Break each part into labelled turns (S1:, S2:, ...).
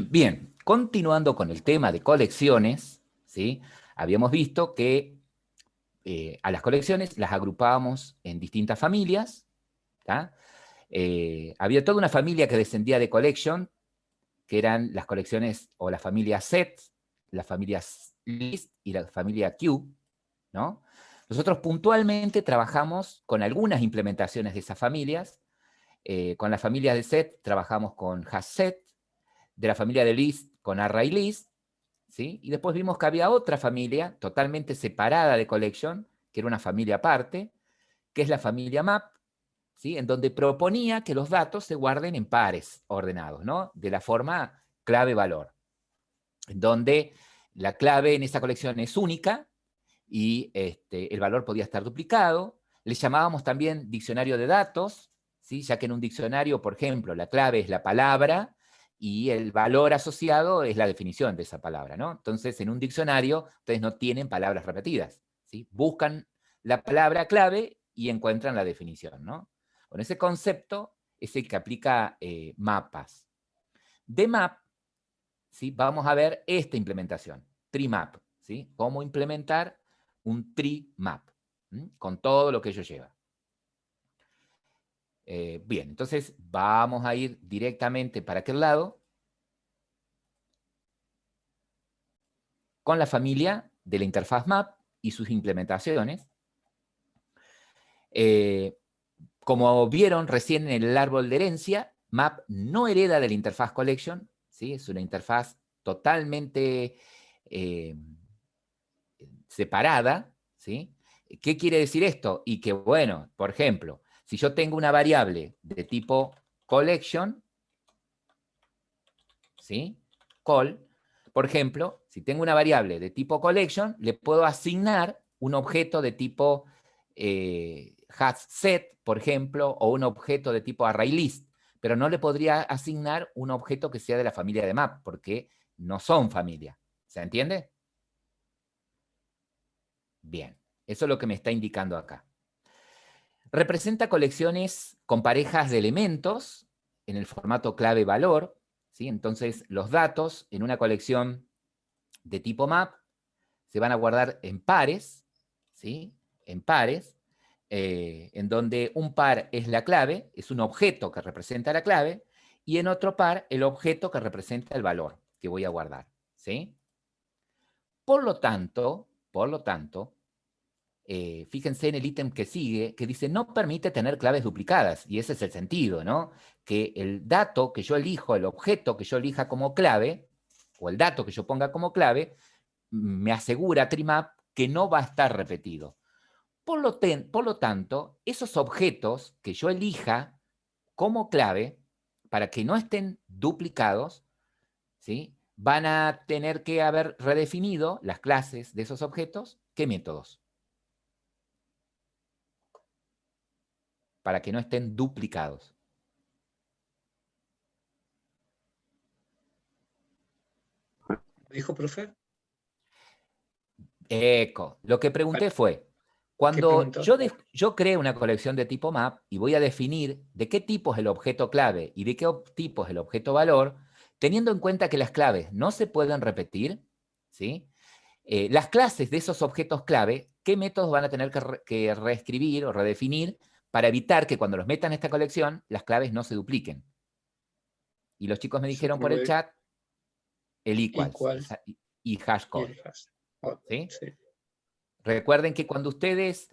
S1: Bien, continuando con el tema de colecciones, ¿sí? Habíamos visto que a las colecciones las agrupábamos en distintas familias, ¿tá? Había toda una familia que descendía de collection, que eran las colecciones o la familia set, la familia list y la familia queue, ¿no? Nosotros puntualmente trabajamos con algunas implementaciones de esas familias. Con la familia de set trabajamos con hasset, de la familia de list con ArrayList, ¿sí? Y después vimos que había otra familia totalmente separada de collection, que era una familia aparte, que es la familia map, ¿sí? En donde proponía que los datos se guarden en pares ordenados, ¿no? De la forma clave-valor, en donde la clave en esa colección es única y el valor podía estar duplicado. Le llamábamos también diccionario de datos, ¿sí? Ya que en un diccionario, por ejemplo, la clave es la palabra y el valor asociado es la definición de esa palabra, ¿no? Entonces, en un diccionario, ustedes no tienen palabras repetidas, ¿sí? Buscan la palabra clave y encuentran la definición, ¿no? Con ese concepto es el que aplica mapas. De map, ¿sí? Vamos a ver esta implementación, trimap, ¿sí? Cómo implementar un tree map, con todo lo que ello lleva. Bien, entonces vamos a ir directamente para aquel lado con la familia de la interfaz map y sus implementaciones. Como vieron recién en el árbol de herencia, map no hereda de la interfaz collection, ¿sí? Es una interfaz totalmente separada, ¿sí? ¿Qué quiere decir esto? Y que, bueno, por ejemplo, si yo tengo una variable de tipo collection, ¿sí? Call, por ejemplo, si tengo una variable de tipo collection, le puedo asignar un objeto de tipo hasSet, por ejemplo, o un objeto de tipo ArrayList, pero no le podría asignar un objeto que sea de la familia de map, porque no son familia. ¿Se entiende? Bien, eso es lo que me está indicando acá. Representa colecciones con parejas de elementos en el formato clave-valor, ¿sí? Entonces, los datos en una colección de tipo map se van a guardar en pares, ¿sí? En pares, en donde un par es la clave, es un objeto que representa la clave, y en otro par el objeto que representa el valor que voy a guardar, ¿sí? Por lo tanto, fíjense en el ítem que sigue, que dice no permite tener claves duplicadas, y ese es el sentido, ¿no? Que el dato que yo elijo, el objeto que yo elija como clave, o el dato que yo ponga como clave, me asegura Trimap que no va a estar repetido. Por lo tanto, esos objetos que yo elija como clave, para que no estén duplicados, ¿sí? Van a tener que haber redefinido las clases de esos objetos. ¿Qué métodos? Para que no estén duplicados.
S2: ¿Dijo, profe?
S1: Eco. Lo que pregunté fue,
S2: ¿Qué
S1: cuando
S2: preguntó?
S1: yo creo una colección de tipo map y voy a definir de qué tipo es el objeto clave y de qué tipo es el objeto valor, teniendo en cuenta que las claves no se pueden repetir, ¿sí? Las clases de esos objetos clave, ¿qué métodos van a tener que reescribir o redefinir para evitar que cuando los metan en esta colección, las claves no se dupliquen? Y los chicos me dijeron por el
S2: Supongo
S1: chat el equals
S2: igual
S1: y hash
S2: y
S1: code,
S2: el hash. Oh,
S1: ¿sí?
S2: sí.
S1: Recuerden que cuando ustedes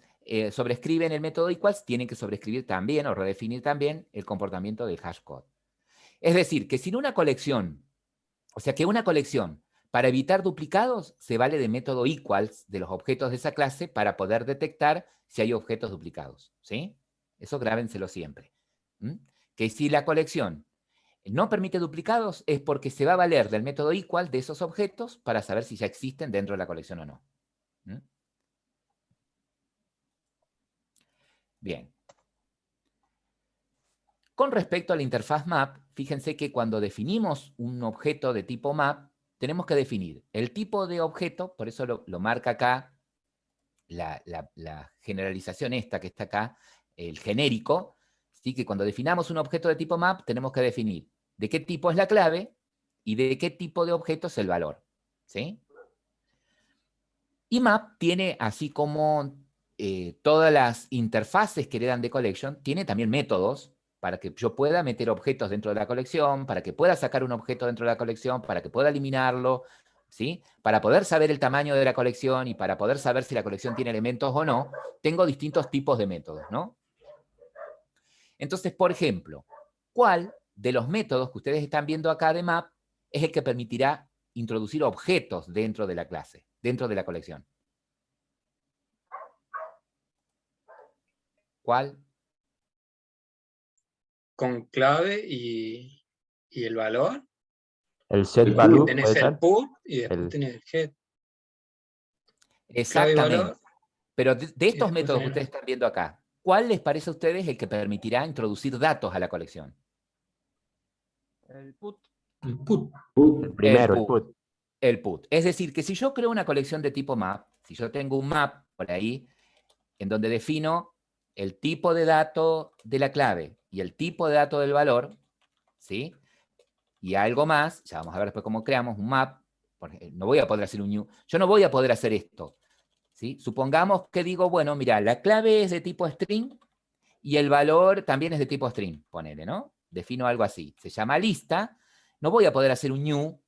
S1: sobrescriben el método equals, tienen que sobrescribir también o redefinir también el comportamiento del hash code. Es decir, que sin una colección, o sea que una colección, para evitar duplicados, se vale de método equals de los objetos de esa clase para poder detectar si hay objetos duplicados, ¿sí? Eso grábenselo siempre. ¿Mm? Que si la colección no permite duplicados es porque se va a valer del método equal de esos objetos para saber si ya existen dentro de la colección o no. ¿Mm? Bien. Con respecto a la interfaz map, fíjense que cuando definimos un objeto de tipo map, tenemos que definir el tipo de objeto, por eso lo marca acá la generalización esta que está acá, el genérico, ¿sí? Que cuando definamos un objeto de tipo map, tenemos que definir de qué tipo es la clave y de qué tipo de objeto es el valor. ¿Sí? Y map tiene, así como todas las interfaces que heredan de collection, tiene también métodos para que yo pueda meter objetos dentro de la colección, para que pueda sacar un objeto dentro de la colección, para que pueda eliminarlo, ¿sí? Para poder saber el tamaño de la colección y para poder saber si la colección tiene elementos o no, tengo distintos tipos de métodos, ¿no? Entonces, por ejemplo, ¿cuál de los métodos que ustedes están viendo acá de map es el que permitirá introducir objetos dentro de la clase, dentro de la colección? ¿Cuál?
S2: Con clave y el valor.
S3: El set
S2: Y
S3: value,
S2: tenés
S3: ¿puede
S2: el
S3: ser?
S2: put y después
S3: El-
S2: tenés el head. Clave y
S1: Exactamente.
S2: valor.
S1: Pero de
S2: Y
S1: estos
S2: después
S1: métodos que
S2: tenés
S1: ustedes están viendo acá, ¿cuál les parece a ustedes el que permitirá introducir datos a la colección?
S3: El put.
S2: el put.
S3: El primero, el put.
S1: El put. Es decir, que si yo creo una colección de tipo map, si yo tengo un map por ahí, en donde defino el tipo de dato de la clave y el tipo de dato del valor, ¿sí? Y algo más, ya vamos a ver después cómo creamos un map, porque no voy a poder hacer un new, yo no voy a poder hacer esto, ¿sí? Supongamos que digo, bueno, mira, la clave es de tipo string y el valor también es de tipo string, ponele, ¿no? Defino algo así, se llama lista, no voy a poder hacer un new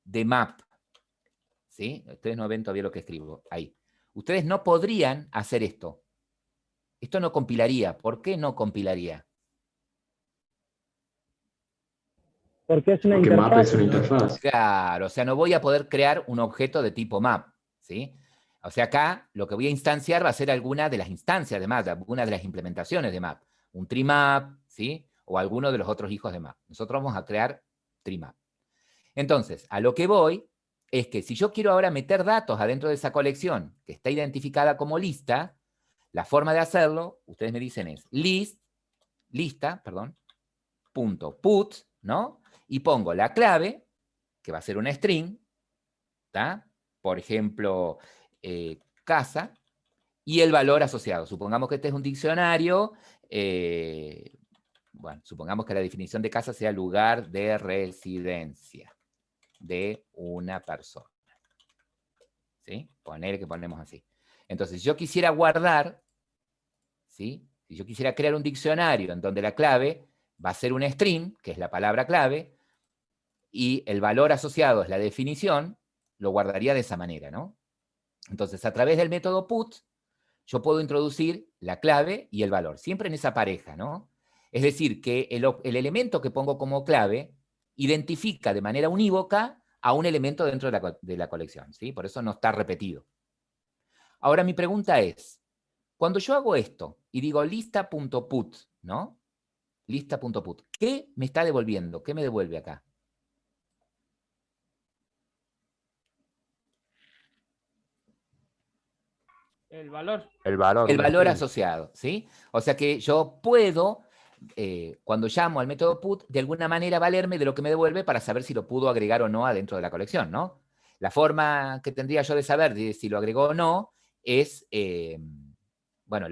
S1: de map, ¿sí? Ustedes no ven todavía lo que escribo ahí. Ustedes no podrían hacer esto. Esto no compilaría. ¿Por qué no compilaría?
S4: Porque es una
S5: Porque map
S4: interfaz.
S5: es una interfaz.
S1: Claro, o sea, no voy a poder crear un objeto de tipo map, ¿sí? O sea, acá lo que voy a instanciar va a ser alguna de las instancias de map, alguna de las implementaciones de map. Un trimap, ¿sí? O alguno de los otros hijos de map. Nosotros vamos a crear trimap. Entonces, a lo que voy es que si yo quiero ahora meter datos adentro de esa colección que está identificada como lista, la forma de hacerlo, ustedes me dicen es lista, perdón, punto put, ¿no? Y pongo la clave, que va a ser una string, ¿tá? Por ejemplo, casa, y el valor asociado. Supongamos que este es un diccionario, bueno, supongamos que la definición de casa sea lugar de residencia de una persona. ¿Sí? Poner que ponemos así. Entonces, si yo quisiera guardar, ¿sí? Si yo quisiera crear un diccionario en donde la clave va a ser un string, que es la palabra clave, y el valor asociado es la definición, lo guardaría de esa manera, ¿no? Entonces, a través del método put, yo puedo introducir la clave y el valor, siempre en esa pareja, ¿no? Es decir, que el elemento que pongo como clave identifica de manera unívoca a un elemento dentro de la colección, ¿sí? Por eso no está repetido. Ahora mi pregunta es, cuando yo hago esto y digo lista.put, ¿no? Lista.put, ¿qué me está devolviendo? ¿Qué me devuelve acá?
S3: El valor. El valor.
S1: El
S3: una
S1: valor
S3: string.
S1: asociado, ¿sí? O sea que yo puedo, cuando llamo al método put, de alguna manera valerme de lo que me devuelve para saber si lo pudo agregar o no adentro de la colección, ¿no? La forma que tendría yo de saber de si lo agregó o no es, bueno,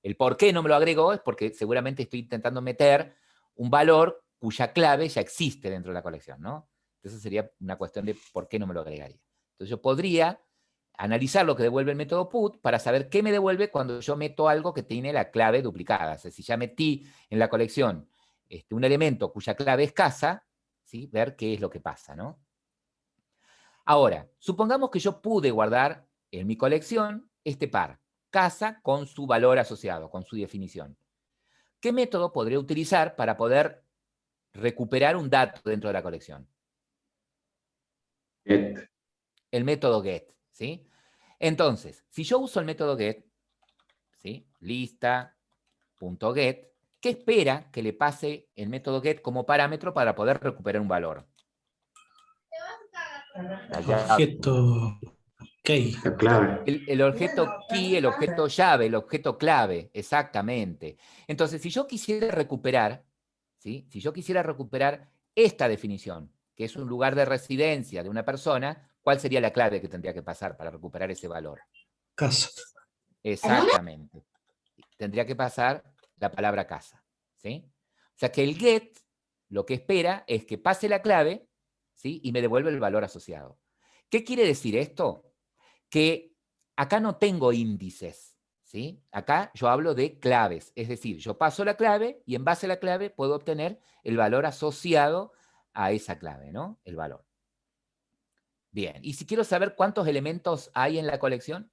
S1: el por qué no me lo agregó es porque seguramente estoy intentando meter un valor cuya clave ya existe dentro de la colección, ¿no? Entonces sería una cuestión de por qué no me lo agregaría. Entonces yo podría analizar lo que devuelve el método put para saber qué me devuelve cuando yo meto algo que tiene la clave duplicada. O sea, si ya metí en la colección un elemento cuya clave es casa, ¿sí? Ver qué es lo que pasa, ¿no? Ahora, supongamos que yo pude guardar en mi colección este par, casa con su valor asociado, con su definición. ¿Qué método podría utilizar para poder recuperar un dato dentro de la colección?
S5: Get.
S1: El método get, ¿sí? Entonces, si yo uso el método get, ¿sí? Lista.get, ¿qué espera que le pase el método get como parámetro para poder recuperar un valor?
S6: Objeto key.
S5: La clave.
S1: El objeto key, el objeto llave, el objeto clave, exactamente. Entonces, si yo quisiera recuperar, ¿sí? Si yo quisiera recuperar esta definición, que es un lugar de residencia de una persona, ¿cuál sería la clave que tendría que pasar para recuperar ese valor?
S6: Casa.
S1: Exactamente. Tendría que pasar la palabra casa, ¿sí? O sea que el get lo que espera es que pase la clave ¿sí? Y me devuelve el valor asociado. ¿Qué quiere decir esto? Que acá no tengo índices, ¿sí? Acá yo hablo de claves, es decir, yo paso la clave y en base a la clave puedo obtener el valor asociado a esa clave, ¿no? El valor. Bien, y si quiero saber cuántos elementos hay en la colección,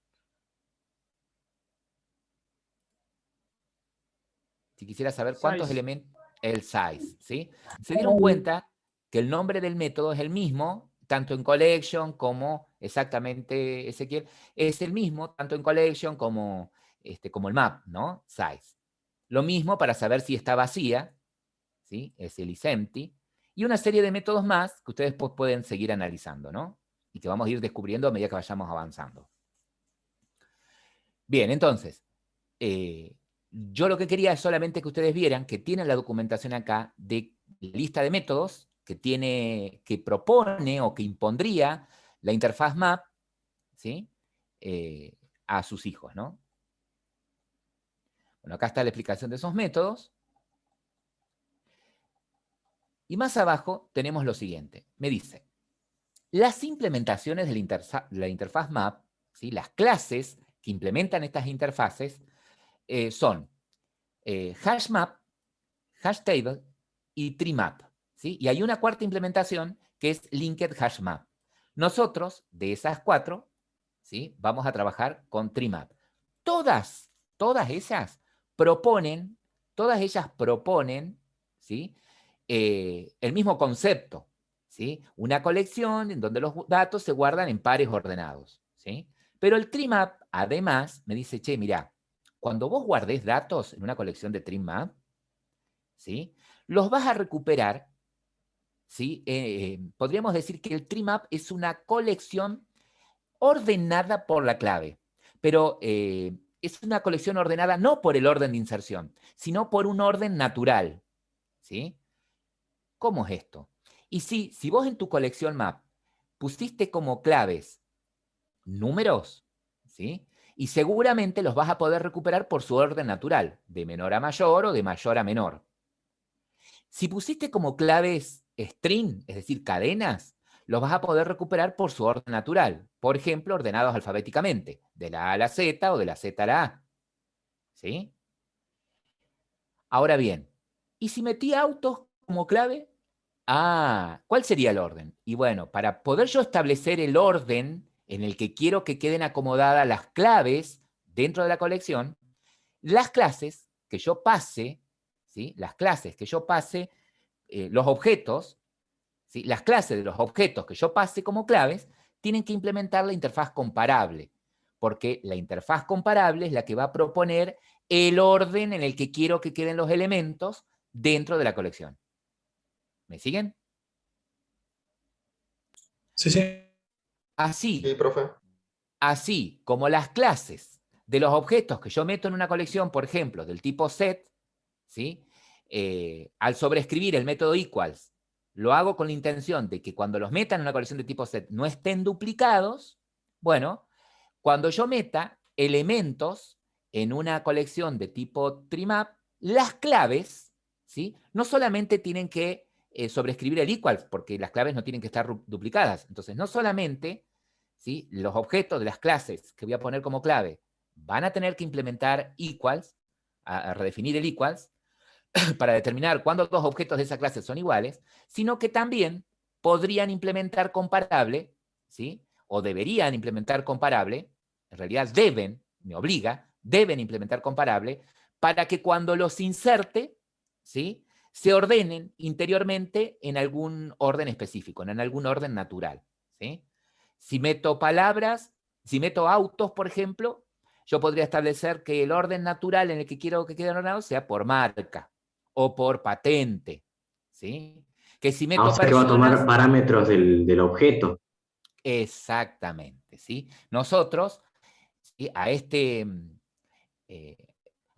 S1: si quisiera saber cuántos
S3: Size.
S1: elementos, el size, ¿sí? Se dieron cuenta que el nombre del método es el mismo, tanto en collection como, exactamente, Ezequiel, es el mismo, tanto en collection como, como el map, ¿no? Size. Lo mismo para saber si está vacía, ¿sí? Es el isempty, y una serie de métodos más que ustedes pues, pueden seguir analizando, ¿no? Y que vamos a ir descubriendo a medida que vayamos avanzando. Bien, entonces, yo lo que quería es solamente que ustedes vieran que tienen la documentación acá de lista de métodos que propone o que impondría la interfaz map, ¿sí? A sus hijos, ¿no? Bueno, acá está la explicación de esos métodos. Y más abajo tenemos lo siguiente. Me dice, las implementaciones de la interfaz map, ¿sí? Las clases que implementan estas interfaces son hashMap, hashtable y treemap, ¿sí? Y hay una cuarta implementación que es linked hashmap. Nosotros, de esas 4, ¿sí? Vamos a trabajar con treemap. Todas ellas proponen, ¿sí? El mismo concepto, ¿sí? Una colección en donde los datos se guardan en pares ordenados, ¿sí? Pero el treemap, además, me dice, che, mirá, cuando vos guardes datos en una colección de treemap, ¿sí? Los vas a recuperar, ¿sí? Podríamos decir que el treemap es una colección ordenada por la clave, pero es una colección ordenada no por el orden de inserción, sino por un orden natural, ¿sí? ¿Cómo es esto? Y si vos en tu colección map pusiste como claves números, ¿sí? Y seguramente los vas a poder recuperar por su orden natural, de menor a mayor o de mayor a menor. Si pusiste como claves string, es decir, cadenas, los vas a poder recuperar por su orden natural. Por ejemplo, ordenados alfabéticamente, de la A a la Z o de la Z a la A. ¿Sí? Ahora bien, ¿y si metí autos como clave? Ah, ¿cuál sería el orden? Y bueno, para poder yo establecer el orden en el que quiero que queden acomodadas las claves dentro de la colección, las clases que yo pase, ¿sí? Las clases que yo pase, los objetos, ¿sí? Las clases de los objetos que yo pase como claves, tienen que implementar la interfaz comparable, porque la interfaz comparable es la que va a proponer el orden en el que quiero que queden los elementos dentro de la colección. ¿Me siguen?
S6: Sí, sí.
S1: Así,
S5: Sí, profe.
S1: así como las clases de los objetos que yo meto en una colección, por ejemplo, del tipo set, ¿sí? Al sobreescribir el método equals, lo hago con la intención de que cuando los meta en una colección de tipo set no estén duplicados. Bueno, cuando yo meta elementos en una colección de tipo treemap, las claves, ¿sí? No solamente tienen que sobreescribir el equals, porque las claves no tienen que estar duplicadas. Entonces, no solamente, ¿sí? Los objetos de las clases que voy a poner como clave van a tener que implementar equals, a redefinir el equals, para determinar cuándo dos objetos de esa clase son iguales, sino que también podrían implementar comparable, ¿sí? O deberían implementar comparable, en realidad deben, me obliga, deben implementar comparable, para que cuando los inserte, ¿sí? Se ordenen interiormente en algún orden específico, en algún orden natural, ¿sí? Si meto palabras, si meto autos, por ejemplo, yo podría establecer que el orden natural en el que quiero que queden ordenados sea por marca o por patente, ¿sí? Que si meto
S7: O sea que va a tomar parámetros del objeto.
S1: Exactamente, ¿sí? Nosotros, ¿sí? A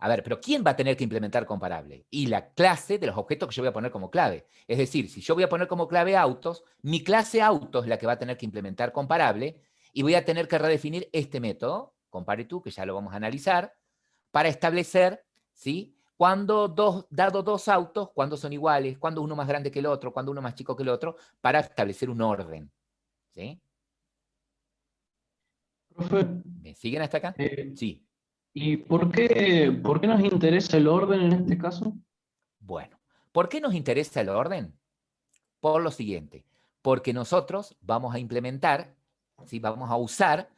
S1: ver, pero ¿quién va a tener que implementar comparable? Y la clase de los objetos que yo voy a poner como clave. Es decir, si yo voy a poner como clave autos, mi clase autos es la que va a tener que implementar comparable y voy a tener que redefinir este método, compare to, que ya lo vamos a analizar, para establecer, ¿sí? dado dos autos, cuándo son iguales, cuándo uno más grande que el otro, cuándo uno más chico que el otro, para establecer un orden. ¿Sí?
S5: Profe,
S1: ¿Me siguen hasta acá? Sí.
S5: ¿y por qué nos interesa el orden en este caso?
S1: Bueno, ¿por qué nos interesa el orden? Por lo siguiente, porque nosotros vamos a implementar, ¿sí? Vamos a usar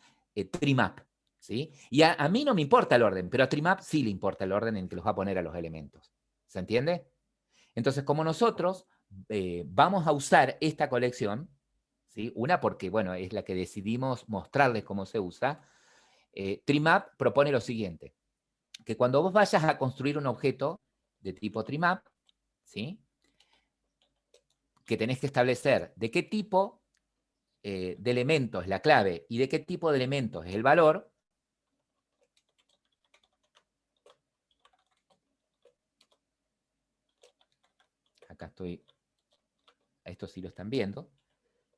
S1: Trimap. ¿Sí? Y a mí no me importa el orden, pero a Trimap sí le importa el orden en que los va a poner a los elementos. ¿Se entiende? Entonces, como nosotros vamos a usar esta colección, ¿sí? Una porque, bueno, es la que decidimos mostrarles cómo se usa, Trimap propone lo siguiente, que cuando vos vayas a construir un objeto de tipo Trimap, ¿sí? Que tenés que establecer de qué tipo de elementos es la clave y de qué tipo de elementos es el valor. Acá estoy, esto sí lo están viendo,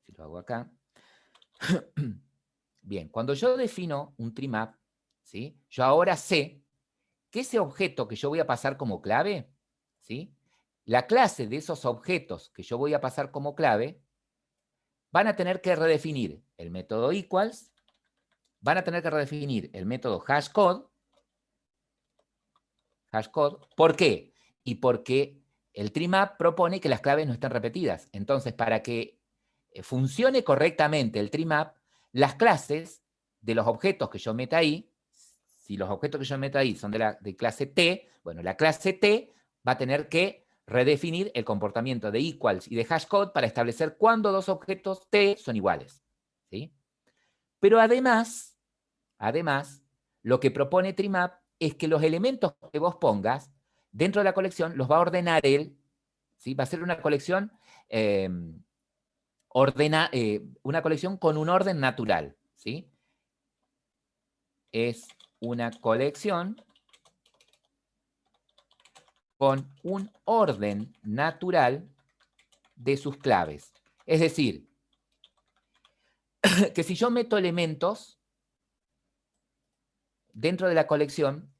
S1: si lo hago acá. Bien, cuando yo defino un Trimap, ¿sí? Yo ahora sé que ese objeto que yo voy a pasar como clave, ¿sí? La clase de esos objetos que yo voy a pasar como clave van a tener que redefinir el método equals, van a tener que redefinir el método hashCode. ¿Por qué? Y porque el Trimap propone que las claves no estén repetidas. Entonces, para que funcione correctamente el Trimap, las clases de los objetos que yo meta ahí, si los objetos que yo meto ahí son de clase T, bueno, la clase T va a tener que redefinir el comportamiento de equals y de hashCode para establecer cuándo dos objetos T son iguales. ¿Sí? Pero además, lo que propone Trimap es que los elementos que vos pongas dentro de la colección los va a ordenar él. ¿Sí? Va a ser una colección una colección con un orden natural. ¿Sí? Es una colección con un orden natural de sus claves. Es decir, que si yo meto elementos dentro de la colección,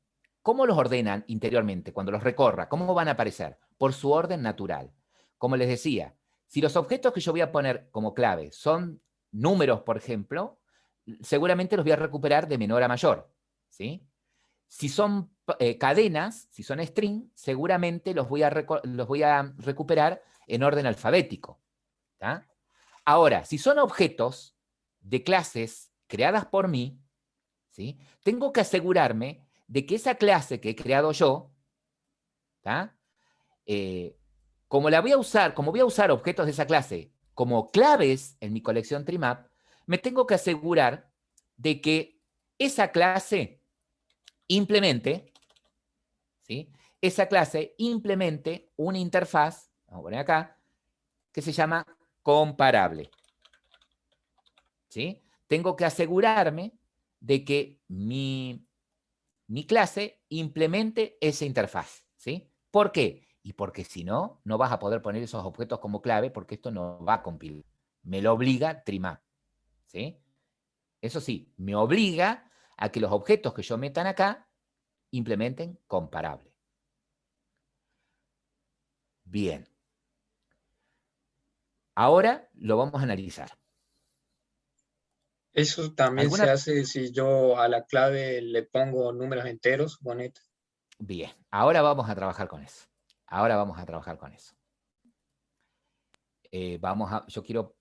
S1: ¿cómo los ordenan interiormente cuando los recorra? ¿Cómo van a aparecer? Por su orden natural. Como les decía, si los objetos que yo voy a poner como clave son números, por ejemplo, seguramente los voy a recuperar de menor a mayor. ¿Sí? Si son cadenas, si son string, seguramente los voy a recuperar en orden alfabético. ¿Tá? Ahora, si son objetos de clases creadas por mí, ¿sí? Tengo que asegurarme de que esa clase que he creado yo, ¿tá? Como voy a usar objetos de esa clase como claves en mi colección Trimap, me tengo que asegurar de que esa clase implemente, ¿sí? Esa clase implemente una interfaz, vamos a poner acá, que se llama comparable. ¿Sí? Tengo que asegurarme de que mi clase implemente esa interfaz. ¿Sí? ¿Por qué? Y porque si no, no vas a poder poner esos objetos como clave porque esto no va a compilar. Me lo obliga Trimap. ¿Sí? Eso sí, me obliga a que los objetos que yo metan acá implementen comparable. Bien. Ahora lo vamos a analizar.
S2: Eso también se hace si yo a la clave le pongo números enteros, bonito.
S1: Bien, ahora vamos a trabajar con eso. Yo quiero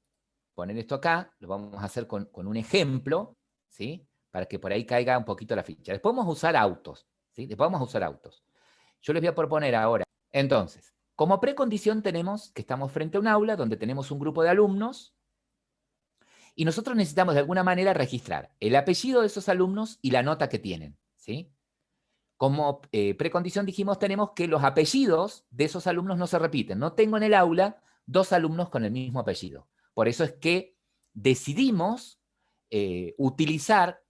S1: poner esto acá, lo vamos a hacer con un ejemplo, ¿sí? Para que por ahí caiga un poquito la ficha. Después vamos a usar autos, ¿sí? Yo les voy a proponer ahora. Entonces, como precondición tenemos que estamos frente a un aula donde tenemos un grupo de alumnos y nosotros necesitamos de alguna manera registrar el apellido de esos alumnos y la nota que tienen, ¿sí? Como precondición dijimos, tenemos que los apellidos de esos alumnos no se repiten. No tengo en el aula dos alumnos con el mismo apellido. Por eso es que decidimos utilizar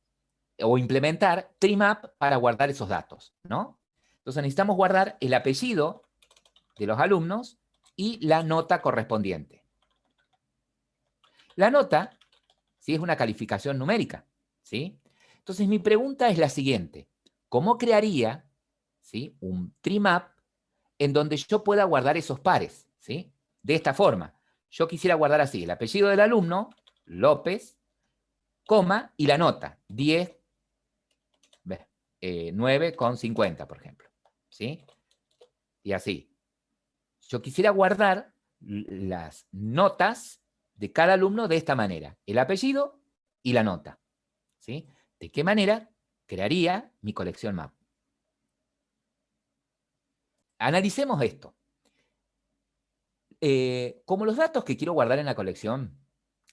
S1: o implementar Trimap para guardar esos datos, ¿no? Entonces necesitamos guardar el apellido de los alumnos y la nota correspondiente. La nota, ¿sí? Es una calificación numérica, ¿sí? Entonces mi pregunta es la siguiente. ¿Cómo crearía, ¿sí? Un tree map en donde yo pueda guardar esos pares, ¿sí? De esta forma. Yo quisiera guardar así, el apellido del alumno, López, coma, y la nota, 10, 9,50, por ejemplo, ¿sí? Y así. Yo quisiera guardar las notas de cada alumno de esta manera, el apellido y la nota, ¿sí? ¿De qué manera crearía mi colección map? Analicemos esto. Como los datos que quiero guardar en la colección,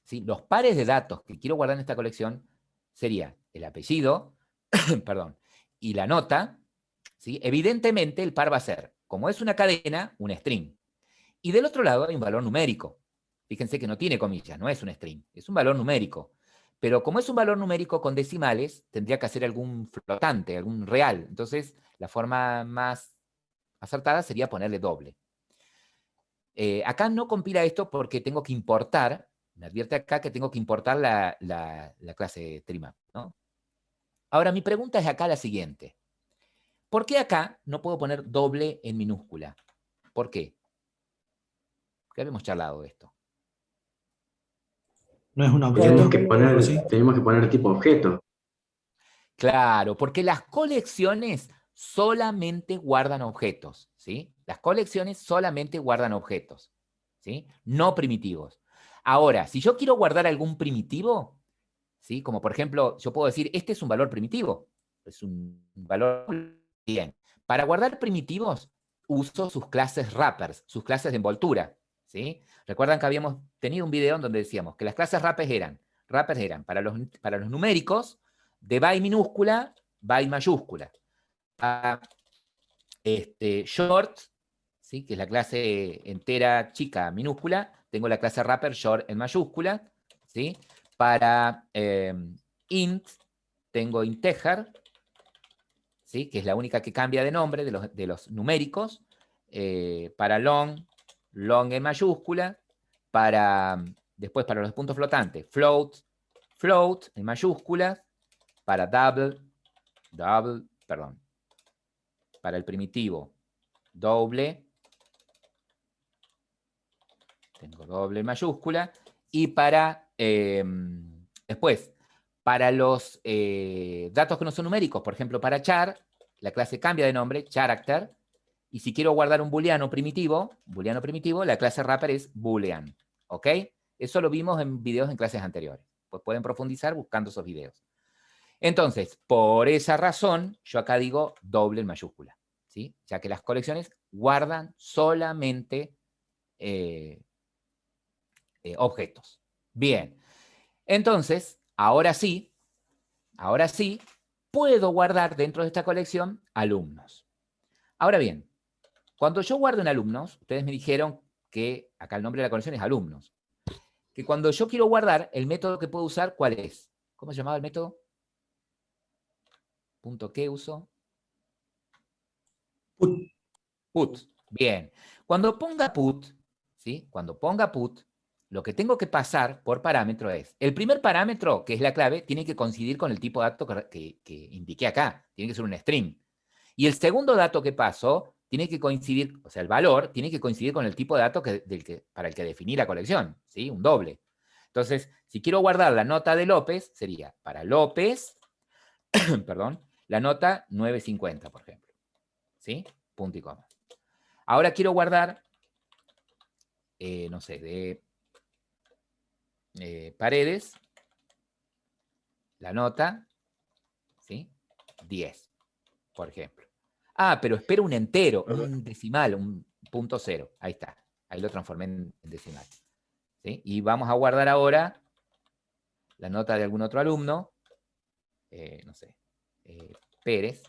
S1: ¿sí? Los pares de datos que quiero guardar en esta colección sería el apellido, perdón, y la nota, ¿sí? Evidentemente el par va a ser, como es una cadena, un string. Y del otro lado hay un valor numérico. Fíjense que no tiene comillas, no es un string, es un valor numérico. Pero como es un valor numérico con decimales, tendría que hacer algún flotante, algún real. Entonces, la forma más acertada sería ponerle doble. Acá no compila esto porque tengo que importar, me advierte acá que tengo que importar la clase trimap, ¿no? Ahora, mi pregunta es acá la siguiente. ¿Por qué acá no puedo poner doble en minúscula? ¿Por qué? Que habíamos charlado de esto.
S6: No es un objeto.
S7: Tenemos que poner tipo objeto.
S1: Claro, porque las colecciones solamente guardan objetos, ¿sí? Las colecciones solamente guardan objetos, ¿sí? No primitivos. Ahora, si yo quiero guardar algún primitivo, ¿sí? Como por ejemplo, yo puedo decir, este es un valor primitivo. Es un valor bien. Para guardar primitivos, uso sus clases wrappers, sus clases de envoltura, ¿sí? Recuerdan que habíamos tenido un video en donde decíamos que las clases wrappers eran para los numéricos, de by minúscula, by mayúscula. Short, ¿sí? Que es la clase entera chica minúscula, tengo la clase wrapper short en mayúscula, ¿sí? Para int, tengo integer, ¿sí? Que es la única que cambia de nombre de los numéricos. Para long en mayúscula. Después para los puntos flotantes, float en mayúsculas. Para double, perdón. Para el primitivo, doble. Tengo doble en mayúscula. Y para, después, para los datos que no son numéricos, por ejemplo, para char, la clase cambia de nombre, character. Y si quiero guardar un booleano primitivo, la clase wrapper es boolean. ¿Ok? Eso lo vimos en videos en clases anteriores. Pues pueden profundizar buscando esos videos. Entonces, por esa razón, yo acá digo doble en mayúscula, ¿sí? Ya que las colecciones guardan solamente objetos. Bien. Entonces, ahora sí, puedo guardar dentro de esta colección alumnos. Ahora bien, cuando yo guardo en alumnos, ustedes me dijeron que acá el nombre de la colección es alumnos. Que cuando yo quiero guardar, el método que puedo usar, ¿cuál es? ¿Cómo se llamaba el método? ¿Punto qué uso? Put. Bien. Cuando ponga put, ¿sí? Cuando ponga put, lo que tengo que pasar por parámetro es, el primer parámetro, que es la clave, tiene que coincidir con el tipo de dato que indiqué acá. Tiene que ser un string. Y el segundo dato que paso tiene que coincidir, o sea, el valor tiene que coincidir con el tipo de dato para el que definí la colección, ¿sí? Un doble. Entonces, si quiero guardar la nota de López, sería para López, perdón, la nota 950, por ejemplo. ¿Sí? Punto y coma. Ahora quiero guardar, no sé, de Paredes, la nota, ¿sí? 10, por ejemplo. Ah, pero espero un entero, un decimal, un punto cero. Ahí está. Ahí lo transformé en decimal. ¿Sí? Y vamos a guardar ahora la nota de algún otro alumno, no sé, Pérez,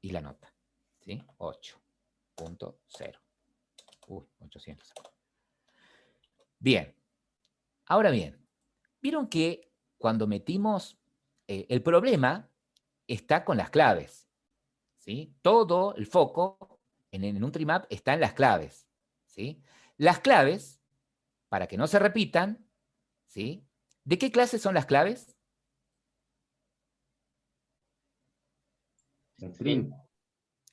S1: y la nota, ¿sí? 8.0. Uy, 800. Bien. Ahora bien, vieron que cuando metimos, el problema está con las claves, ¿sí? Todo el foco en un trimap está en las claves, ¿sí? Las claves, para que no se repitan, ¿sí? ¿De qué clase son las claves?
S7: String.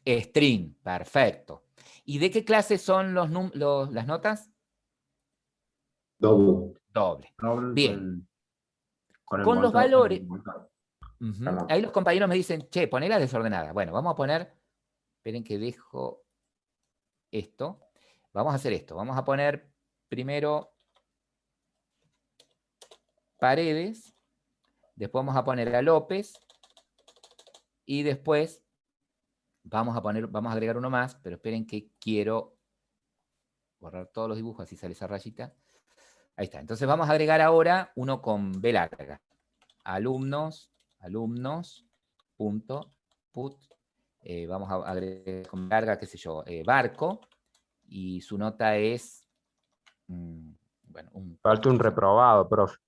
S1: String, perfecto. ¿Y de qué clase son las notas?
S7: Double.
S1: Doble.
S7: Doble
S1: Bien.
S7: con el
S1: Con los
S7: montón,
S1: valores...
S7: el montón.
S1: Ujú.
S7: Perdón.
S1: Ahí los compañeros me dicen, che, ponela desordenada. Bueno, vamos a poner... Esperen que dejo esto. Vamos a hacer esto. Vamos a poner primero Paredes. Después vamos a poner a López. Y después vamos a agregar uno más, pero esperen que quiero borrar todos los dibujos, así sale esa rayita. Ahí está. Entonces vamos a agregar ahora uno con B larga. Alumnos, put. Vamos a agregar con B larga, qué sé yo, Barco. Y su nota es... bueno,
S3: Falta un reprobado, profe.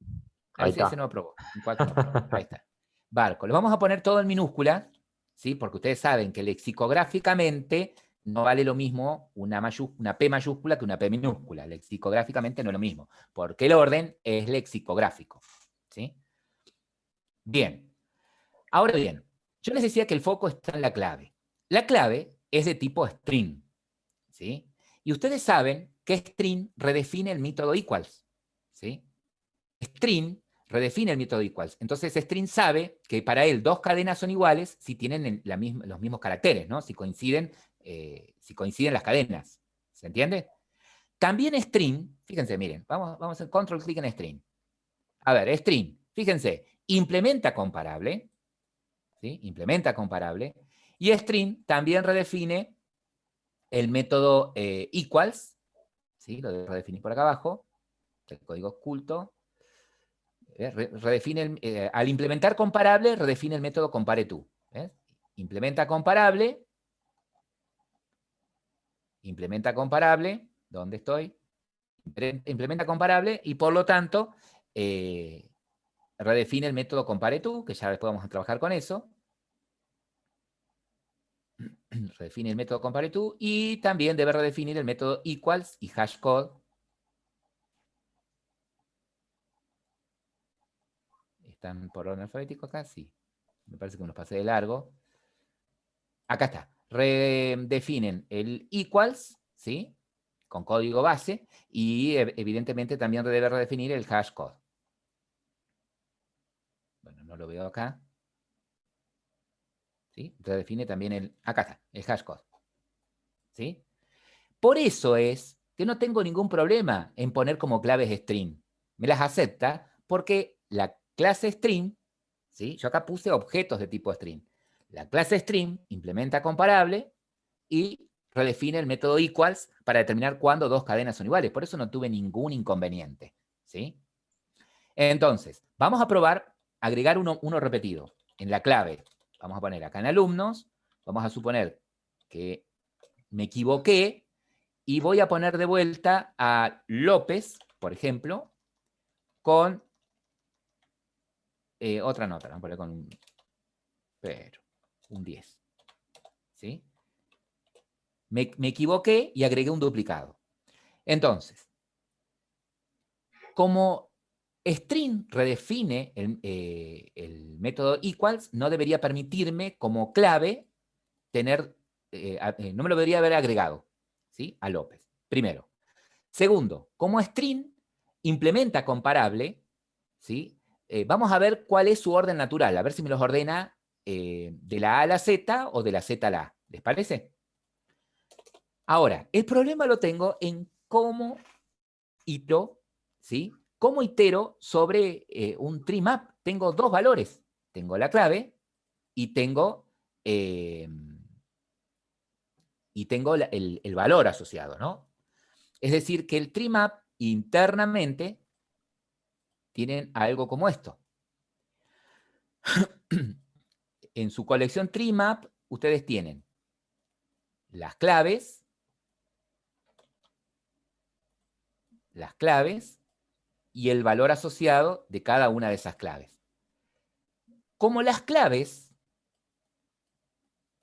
S3: Ahí está.
S1: Ese no aprobó. Un 4 no aprobó. Ahí está. Barco. Le vamos a poner todo en minúscula, ¿sí? Porque ustedes saben que lexicográficamente no vale lo mismo una P mayúscula que una P minúscula. Lexicográficamente no es lo mismo, porque el orden es lexicográfico, ¿sí? Bien. Ahora bien, yo les decía que el foco está en la clave. La clave es de tipo string, ¿sí? Y ustedes saben que string redefine el método equals, ¿sí? String redefine el método equals. Entonces string sabe que para él dos cadenas son iguales si tienen los mismos caracteres, ¿no? Si coinciden las cadenas. ¿Se entiende? También string, fíjense, miren, vamos a hacer control clic en string. A ver, string, fíjense, implementa comparable, ¿sí? Implementa comparable, y string también redefine el método equals, ¿sí? Lo de redefinir por acá abajo, el código oculto. Al implementar comparable, redefine el método compareTo. Implementa comparable, ¿dónde estoy? Implementa comparable y por lo tanto redefine el método compareTo, que ya después vamos a trabajar con eso. Redefine el método compareTo y también debe redefinir el método equals y hashcode. ¿Están por orden alfabético acá? Sí. Me parece que me los pasé de largo. Acá está. Redefinen el equals, ¿sí? Con código base. Y evidentemente también debe redefinir el hashcode. Bueno, no lo veo acá. ¿Sí? Redefine también acá está, el hashcode. ¿Sí? Por eso es que no tengo ningún problema en poner como claves string. Me las acepta porque la clase string, ¿sí? Yo acá puse objetos de tipo string. La clase string implementa comparable y redefine el método equals para determinar cuándo dos cadenas son iguales. Por eso no tuve ningún inconveniente, ¿sí? Entonces, vamos a probar agregar uno repetido en la clave. Vamos a poner acá en alumnos, vamos a suponer que me equivoqué y voy a poner de vuelta a López, por ejemplo, con otra nota. Vamos a poner con un 10. ¿Sí? Me equivoqué y agregué un duplicado. Entonces, como string redefine el método equals, no debería permitirme como clave tener, no me lo debería haber agregado, ¿sí? A López, primero. Segundo, como string implementa comparable, ¿sí? Vamos a ver cuál es su orden natural, a ver si me los ordena de la A a la Z o de la Z a la A. ¿Les parece? Ahora, el problema lo tengo en cómo itero, ¿sí? ¿Cómo itero sobre un tree map? Tengo dos valores. Tengo la clave y tengo el valor asociado, ¿no? Es decir, que el tree map internamente tienen algo como esto. En su colección tree map, ustedes tienen las claves, y el valor asociado de cada una de esas claves. Como las claves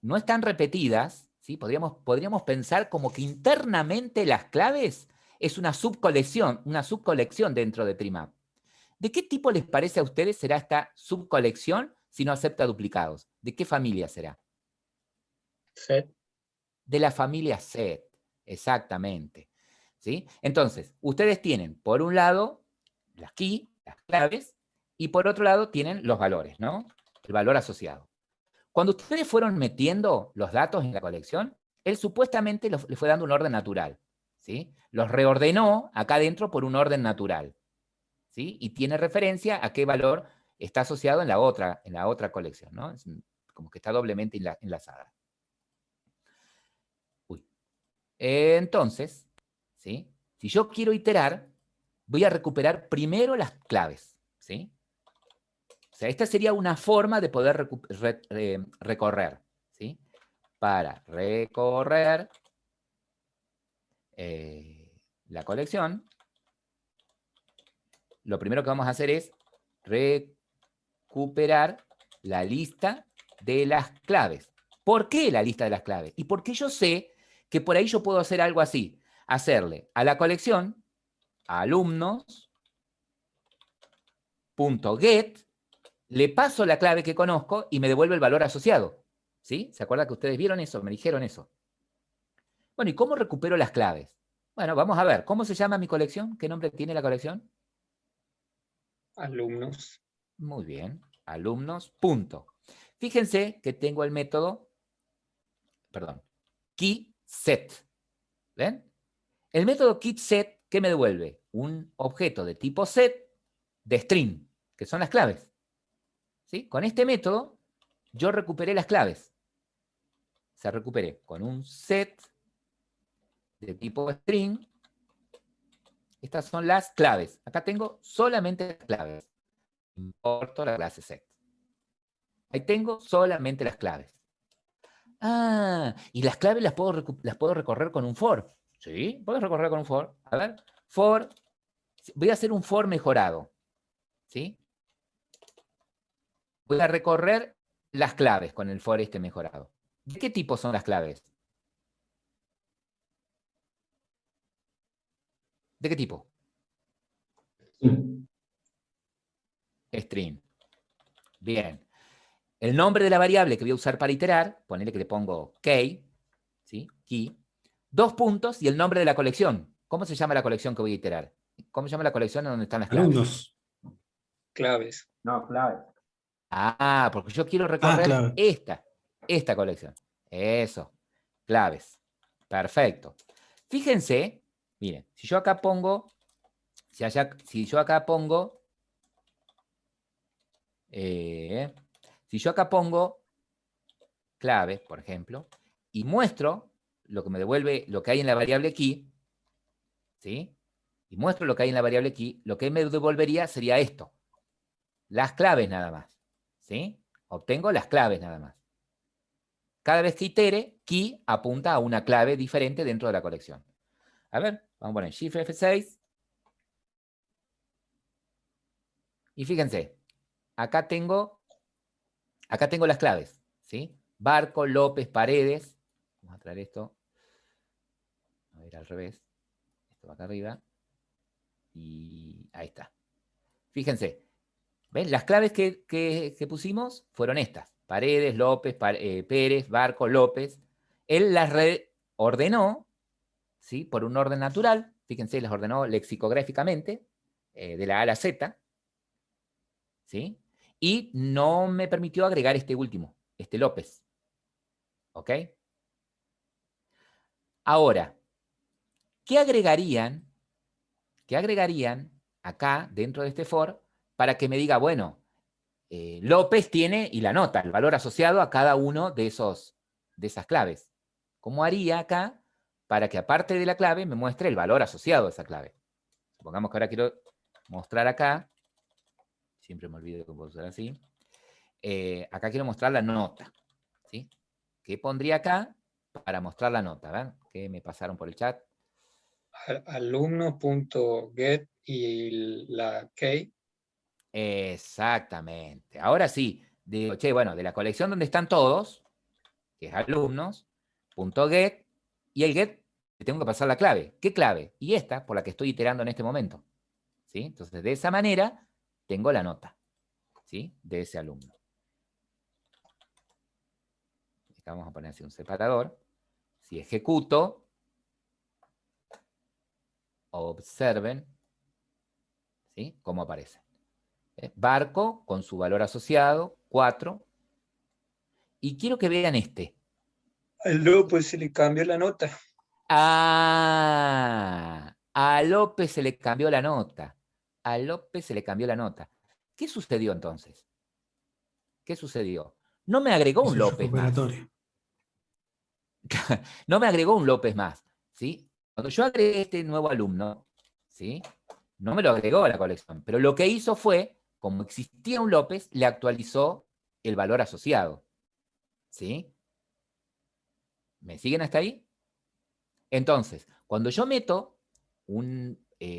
S1: no están repetidas, ¿sí? Podríamos pensar como que internamente las claves es una subcolección dentro de TreeMap. ¿De qué tipo les parece a ustedes será esta subcolección si no acepta duplicados? ¿De qué familia será?
S2: Set.
S1: De la familia set, exactamente. ¿Sí? Entonces, ustedes tienen, por un lado, las key, las claves, y por otro lado tienen los valores, ¿no? El valor asociado. Cuando ustedes fueron metiendo los datos en la colección, él supuestamente le fue dando un orden natural, ¿sí? Los reordenó acá adentro por un orden natural, ¿sí? Y tiene referencia a qué valor está asociado en la otra colección, ¿no? Es como que está doblemente enlazada. Uy. Entonces, ¿sí? Si yo quiero iterar, voy a recuperar primero las claves, ¿sí? O sea, esta sería una forma de poder recorrer, ¿sí? Para recorrer la colección, lo primero que vamos a hacer es recuperar la lista de las claves. ¿Por qué la lista de las claves? Y porque yo sé que por ahí yo puedo hacer algo así, hacerle a la colección alumnos.get, le paso la clave que conozco y me devuelve el valor asociado. ¿Sí? ¿Se acuerdan que ustedes vieron eso? Me dijeron eso. Bueno, ¿y cómo recupero las claves? Bueno, vamos a ver, ¿cómo se llama mi colección? ¿Qué nombre tiene la colección?
S2: Alumnos.
S1: Muy bien, alumnos, punto. Fíjense que tengo el método, perdón, keySet. ¿Ven? El método keySet, ¿qué me devuelve? Un objeto de tipo set de string, que son las claves. ¿Sí? Con este método, yo recuperé las claves. Se recuperé con un set de tipo string. Estas son las claves. Acá tengo solamente las claves. Importo la clase set. Ahí tengo solamente las claves. Ah, y las claves las puedo recorrer con un for. ¿Sí? ¿Puedo recorrer con un for? A ver, for. Voy a hacer un for mejorado. ¿Sí? Voy a recorrer las claves con el for este mejorado. ¿De qué tipo son las claves? ¿De qué tipo? String. Bien. El nombre de la variable que voy a usar para iterar, ponele que le pongo key, ¿sí? Key, 2 puntos y el nombre de la colección. ¿Cómo se llama la colección que voy a iterar? ¿Cómo se llama la colección en donde están las claves?
S6: Alumnos.
S2: Claves.
S3: No, clave.
S1: Ah, porque yo quiero recorrer
S6: clave.
S1: esta colección. Eso, claves. Perfecto. Fíjense, miren, si yo acá pongo, si yo acá pongo clave, por ejemplo, y muestro lo que me devuelve lo que hay en la variable key, ¿sí? Y muestro lo que hay en la variable key, lo que me devolvería sería esto. Las claves nada más, ¿sí? Obtengo las claves nada más. Cada vez que itere, key apunta a una clave diferente dentro de la colección. A ver, vamos a poner Shift F6. Y fíjense, acá tengo las claves, ¿sí? Barco, López, Paredes. Vamos a traer esto. A ver, al revés. Esto va acá arriba. Y ahí está. Fíjense. ¿Ven? Las claves que pusimos fueron estas. Paredes, López, Pérez, Barco, López. Él las reordenó, ¿sí? Por un orden natural. Fíjense, las ordenó lexicográficamente, de la A a la Z. ¿Sí? Y no me permitió agregar este último, este López. ¿Ok? Ahora, ¿qué agregarían acá dentro de este for para que me diga, bueno, López tiene y la nota, el valor asociado a cada uno de esas claves? ¿Cómo haría acá para que aparte de la clave me muestre el valor asociado a esa clave? Supongamos que ahora quiero mostrar acá, siempre me olvido de cómo usar así, acá quiero mostrar la nota, ¿sí? ¿Qué pondría acá para mostrar la nota? ¿Ven? ¿Qué me pasaron por el chat?
S2: Alumno.get y la key.
S1: Exactamente. Ahora sí, digo, che, bueno, de la colección donde están todos, que es alumnos.get, y el get le tengo que pasar la clave. ¿Qué clave? Y esta, por la que estoy iterando en este momento. ¿Sí? Entonces, de esa manera, tengo la nota, ¿sí? De ese alumno. vamos a poner así un separador. Si ejecuto, observen, ¿sí? Cómo aparece. Barco con su valor asociado, 4. Y quiero que vean este.
S2: Al López se le cambió la nota.
S1: Ah, a López se le cambió la nota. A López se le cambió la nota. ¿Qué sucedió entonces? ¿Qué sucedió? No me agregó un
S6: Eso es
S1: López más.
S6: operatorio.
S1: No me agregó un López más, ¿sí? Cuando yo agregué este nuevo alumno, ¿sí? No me lo agregó a la colección, pero lo que hizo fue, como existía un López, le actualizó el valor asociado, ¿sí? ¿Me siguen hasta ahí? Entonces, cuando yo meto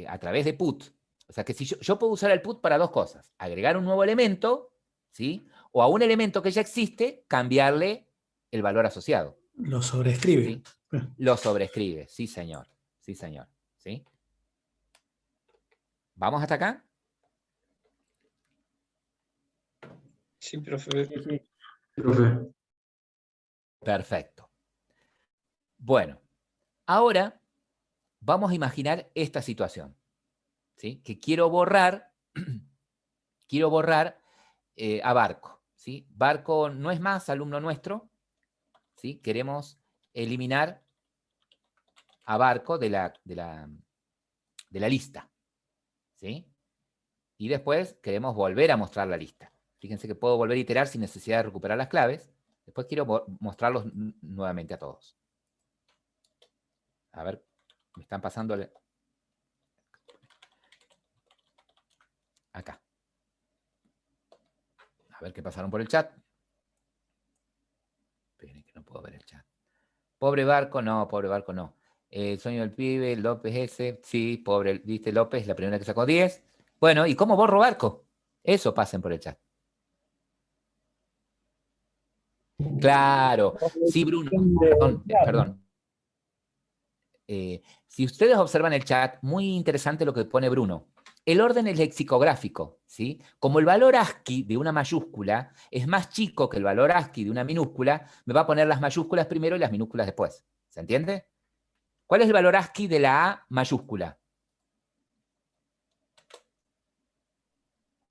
S1: a través de put, o sea que si yo puedo usar el put para dos cosas, agregar un nuevo elemento, ¿sí? O a un elemento que ya existe, cambiarle el valor asociado.
S6: Lo sobrescribe.
S1: ¿Sí? Lo sobrescribe, sí señor, sí señor, ¿sí? ¿Vamos hasta acá?
S2: Sí, profe.
S7: Profe,
S1: Perfecto. Bueno, ahora vamos a imaginar esta situación, ¿sí? Que quiero borrar a Barco, ¿sí? Barco no es más alumno nuestro, ¿sí? Queremos eliminar a Barco de la lista, ¿sí? Y después queremos volver a mostrar la lista. Fíjense que puedo volver a iterar sin necesidad de recuperar las claves. Después quiero mostrarlos nuevamente a todos. A ver, me están pasando acá. A ver qué pasaron por el chat. Esperen que no puedo ver el chat. Pobre Barco, no, pobre Barco no. El sueño del pibe, López ese, sí, pobre, viste López, la primera que sacó 10. Bueno, ¿y cómo borro Barco? Eso pasen por el chat. Claro, sí, Bruno, perdón. Si ustedes observan el chat, muy interesante lo que pone Bruno. El orden es lexicográfico, ¿sí? Como el valor ASCII de una mayúscula es más chico que el valor ASCII de una minúscula, me va a poner las mayúsculas primero y las minúsculas después. ¿Se entiende? ¿Cuál es el valor ASCII de la A mayúscula?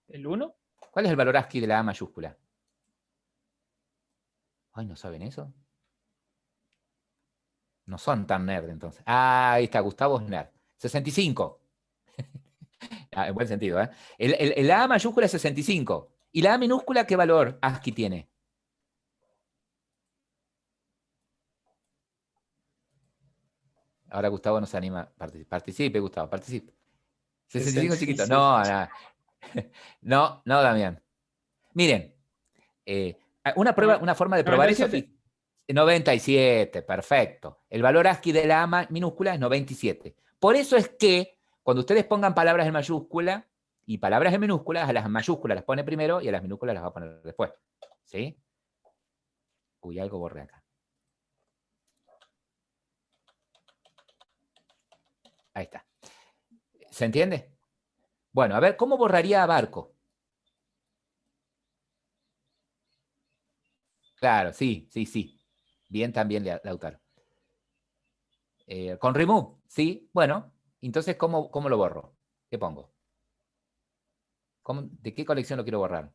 S2: ¿El 1?
S1: ¿Cuál es el valor ASCII de la A mayúscula? Ay, ¿no saben eso? No son tan nerd entonces. Ah, ahí está, Gustavo es nerd. 65. En buen sentido, ¿eh? El A mayúscula es 65. ¿Y la A minúscula qué valor ASCII tiene? Ahora Gustavo nos anima. Participe, Gustavo, participe. 65 chiquito. No, no. No, no, Damián. Miren, una forma de probar eso. 97, perfecto. El valor ASCII de la A minúscula es 97. Por eso es que cuando ustedes pongan palabras en mayúscula y palabras en minúsculas, a las mayúsculas las pone primero y a las minúsculas las va a poner después. ¿Sí? Uy, algo borré acá. Ahí está. ¿Se entiende? Bueno, a ver, ¿cómo borraría a Barco? Claro, sí, sí, sí. Bien también, Lautaro. Con remove, ¿sí? Bueno, entonces, ¿cómo lo borro? ¿Qué pongo? ¿De qué colección lo quiero borrar?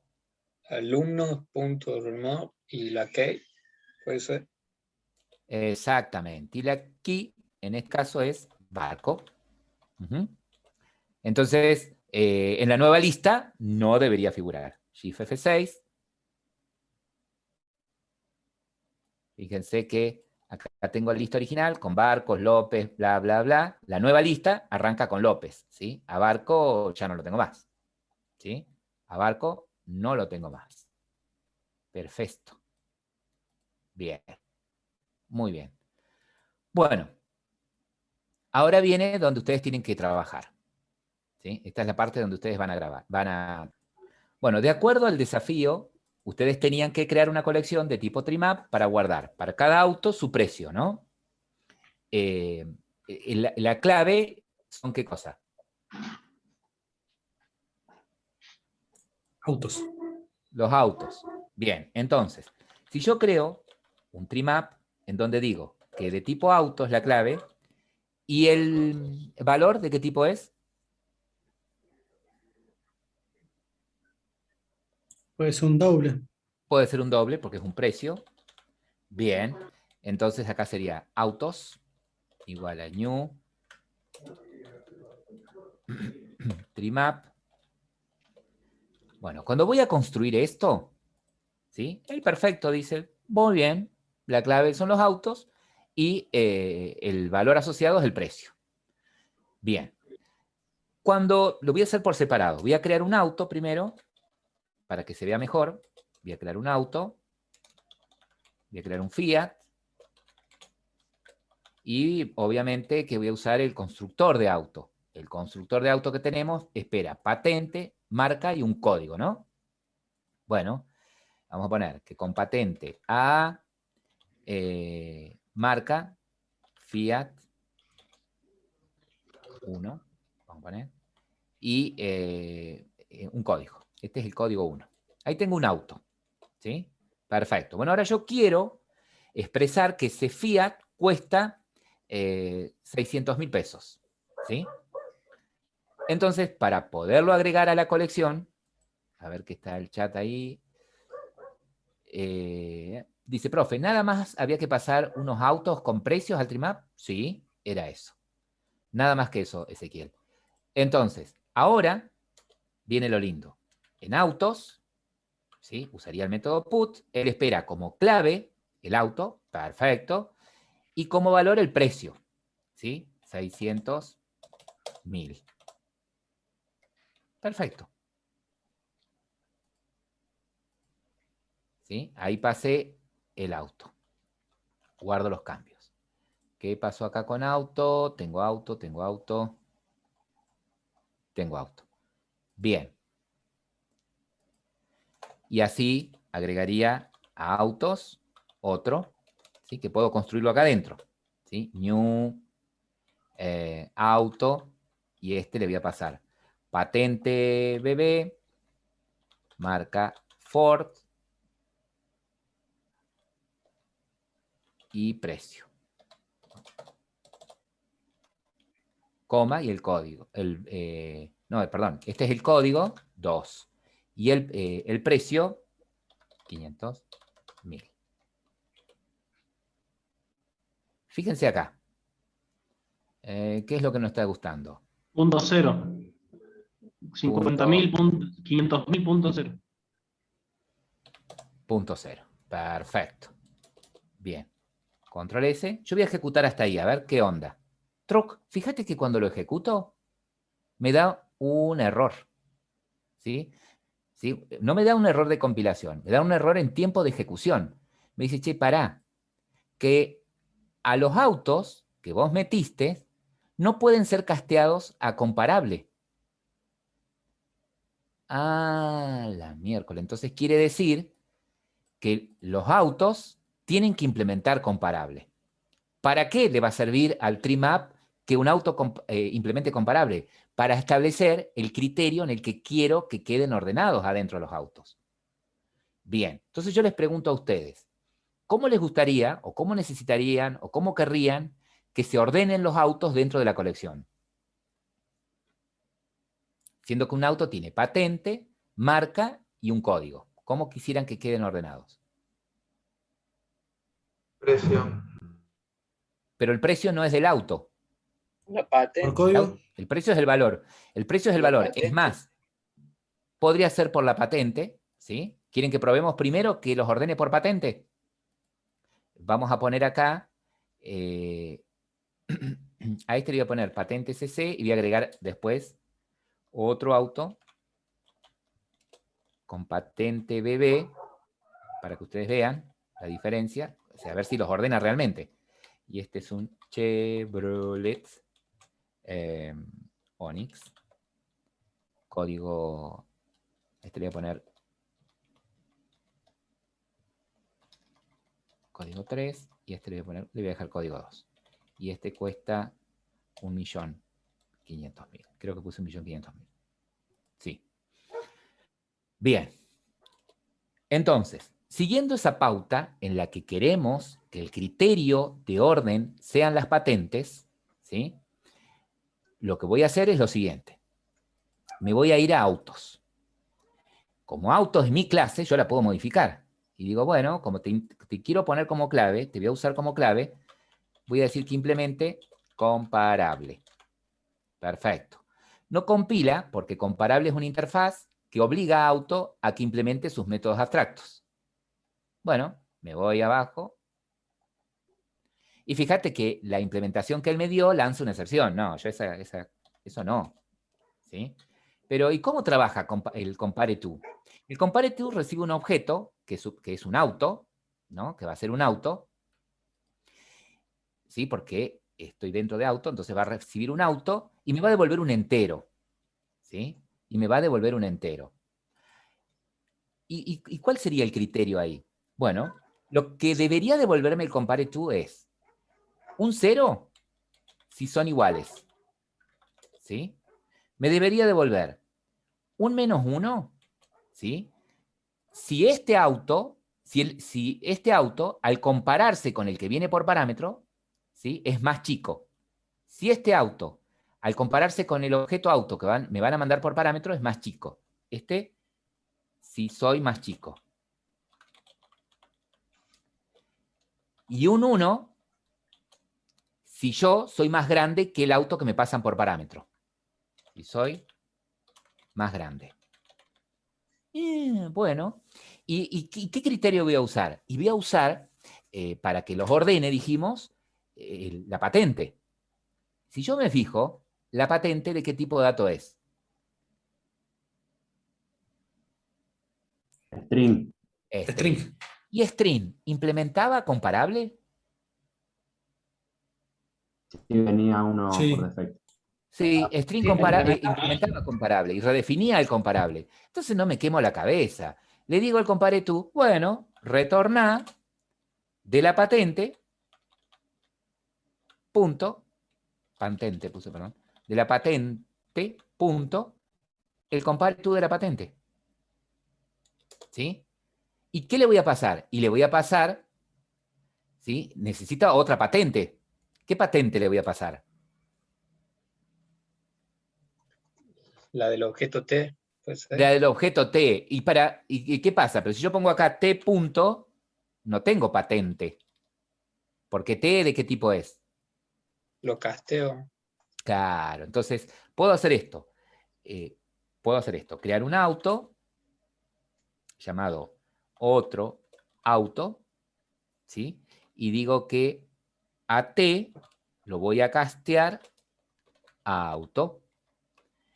S2: Alumnos.remove y la key, puede ser.
S1: Exactamente. Y la key, en este caso, es Barco. Entonces, en la nueva lista no debería figurar. Shift F6. Fíjense que acá tengo la lista original con Barcos, López, bla, bla, bla. La nueva lista arranca con López, ¿sí? A Barco ya no lo tengo más, ¿sí? A Barco no lo tengo más. Perfecto. Bien. Muy bien. Bueno, ahora viene donde ustedes tienen que trabajar, ¿sí? Esta es la parte donde ustedes van a grabar. Bueno, de acuerdo al desafío, ustedes tenían que crear una colección de tipo trimap para guardar para cada auto su precio, ¿no? La clave son ¿qué cosa?
S6: Autos.
S1: Los autos. Bien, entonces, si yo creo un trimap en donde digo que de tipo auto es la clave y el valor de qué tipo es.
S6: Puede ser un doble.
S1: Puede ser un doble porque es un precio. Bien. Entonces acá sería autos igual a new trimap. Bueno, cuando voy a construir esto, ¿sí? El perfecto dice, muy bien, la clave son los autos y el valor asociado es el precio. Bien. Cuando lo voy a hacer por separado, voy a crear un auto primero, para que se vea mejor. Voy a crear un auto, voy a crear un Fiat, y obviamente que voy a usar el constructor de auto. El constructor de auto que tenemos espera patente, marca y un código, ¿no? Bueno, vamos a poner que con patente a marca Fiat 1, vamos a poner, y un código. Este es el código 1. Ahí tengo un auto, ¿sí? Perfecto. Bueno, ahora yo quiero expresar que ese Fiat cuesta 600.000 pesos, ¿sí? Entonces, para poderlo agregar a la colección, a ver que está el chat ahí, dice, profe, ¿nada más había que pasar unos autos con precios al trimap? Sí, era eso. Nada más que eso, Ezequiel. Entonces, ahora viene lo lindo. En autos, ¿sí? Usaría el método put, él espera como clave el auto, perfecto, y como valor el precio, ¿sí? 600.000. Perfecto. ¿Sí? Ahí pasé el auto. Guardo los cambios. ¿Qué pasó acá con auto? Tengo auto, tengo auto, tengo auto. Bien. Y así agregaría a autos otro, ¿sí? Que puedo construirlo acá adentro. ¿Sí? New auto, y este le voy a pasar patente BB, marca Ford y precio. Coma y el código. No, perdón, este es el código 2. Y el precio, 500.000. Fíjense acá. ¿Qué es lo que nos está gustando?
S5: Punto cero. 50.000, 500.000, punto cero.
S1: Punto cero. Perfecto. Bien. Control S. Yo voy a ejecutar hasta ahí, a ver qué onda. Truc. Fíjate que cuando lo ejecuto, me da un error. ¿Sí? ¿Sí? No me da un error de compilación, me da un error en tiempo de ejecución. Me dice, che, pará, que a los autos que vos metiste no pueden ser casteados a comparable. Ah, la miércoles. Entonces quiere decir que los autos tienen que implementar comparable. ¿Para qué le va a servir al trimap que un auto implemente comparable? Para establecer el criterio en el que quiero que queden ordenados adentro de los autos. Bien, entonces yo les pregunto a ustedes, ¿cómo les gustaría o cómo necesitarían o cómo querrían que se ordenen los autos dentro de la colección? Siendo que un auto tiene patente, marca y un código. ¿Cómo quisieran que queden ordenados?
S8: Precio.
S1: Pero el precio no es del auto.
S2: La
S6: ¿Por
S2: patente.
S6: código?
S1: El precio es el valor. El precio es el
S2: La
S1: valor. Es
S2: patente.
S1: más, podría ser por la patente, ¿sí? ¿Quieren que probemos primero que los ordene por patente? Vamos a poner acá, a este le voy a poner patente CC y voy a agregar después otro auto con patente BB para que ustedes vean la diferencia, o sea, a ver si los ordena realmente. Y este es un Chevrolet Onix, código, este le voy a poner código 3 y este le voy a dejar código 2. Y este cuesta 1.500.000. Creo que puse 1.500.000. Sí. Bien. Entonces, Siguiendo esa pauta en la que queremos que el criterio de orden sean las patentes, ¿sí? Lo que voy a hacer es lo siguiente. Me voy a ir a autos. Como autos es mi clase, yo la puedo modificar. Y digo, bueno, como te quiero poner como clave, te voy a usar como clave, voy a decir que implemente comparable. Perfecto. No compila, porque comparable es una interfaz que obliga a auto a que implemente sus métodos abstractos. Bueno, me voy abajo. Y fíjate que la implementación que él me dio lanza una excepción. No, yo eso no. ¿Sí? Pero, ¿y cómo trabaja el compare_to? El compare_to recibe un objeto, que es un auto, ¿no? Que va a ser un auto, ¿sí? Porque estoy dentro de auto, entonces va a recibir un auto y me va a devolver un entero, ¿sí? Y me va a devolver un entero. ¿Y cuál sería el criterio ahí? Bueno, lo que debería devolverme el compare_to es un 0 si son iguales, ¿sí? Me debería devolver un -1, ¿sí? Si este auto, al compararse con el que viene por parámetro, ¿sí? Es más chico. Si este auto, al compararse con el objeto auto que me van a mandar por parámetro, es más chico. Si soy más chico. Y un 1, si yo soy más grande que el auto que me pasan por parámetro. Y soy más grande. Bueno, ¿y qué criterio voy a usar? Y voy a usar, para que los ordene, dijimos, la patente. Si yo me fijo, la patente, ¿de qué tipo de dato es?
S7: String.
S6: String.
S1: ¿Y string implementaba comparable?
S7: Sí, venía uno por
S6: Sí.
S7: defecto.
S1: Sí, string implementaba comparable y redefinía el comparable. Entonces no me quemo la cabeza. Le digo al compare_to, bueno, retorná de la patente, punto, patente puse, perdón, de la patente, punto, el compare_to de la patente. ¿Sí? ¿Y qué le voy a pasar? Y le voy a pasar, ¿sí? Necesita otra patente. ¿Qué patente le voy a pasar?
S2: La del objeto T, pues
S1: La del objeto T. ¿Y qué pasa? Pero si yo pongo acá T punto, no tengo patente. Porque T, ¿de qué tipo es?
S2: lo casteo.
S1: Claro, entonces puedo hacer esto. Crear un auto llamado otro auto, ¿sí? Y digo que a T lo voy a castear a auto.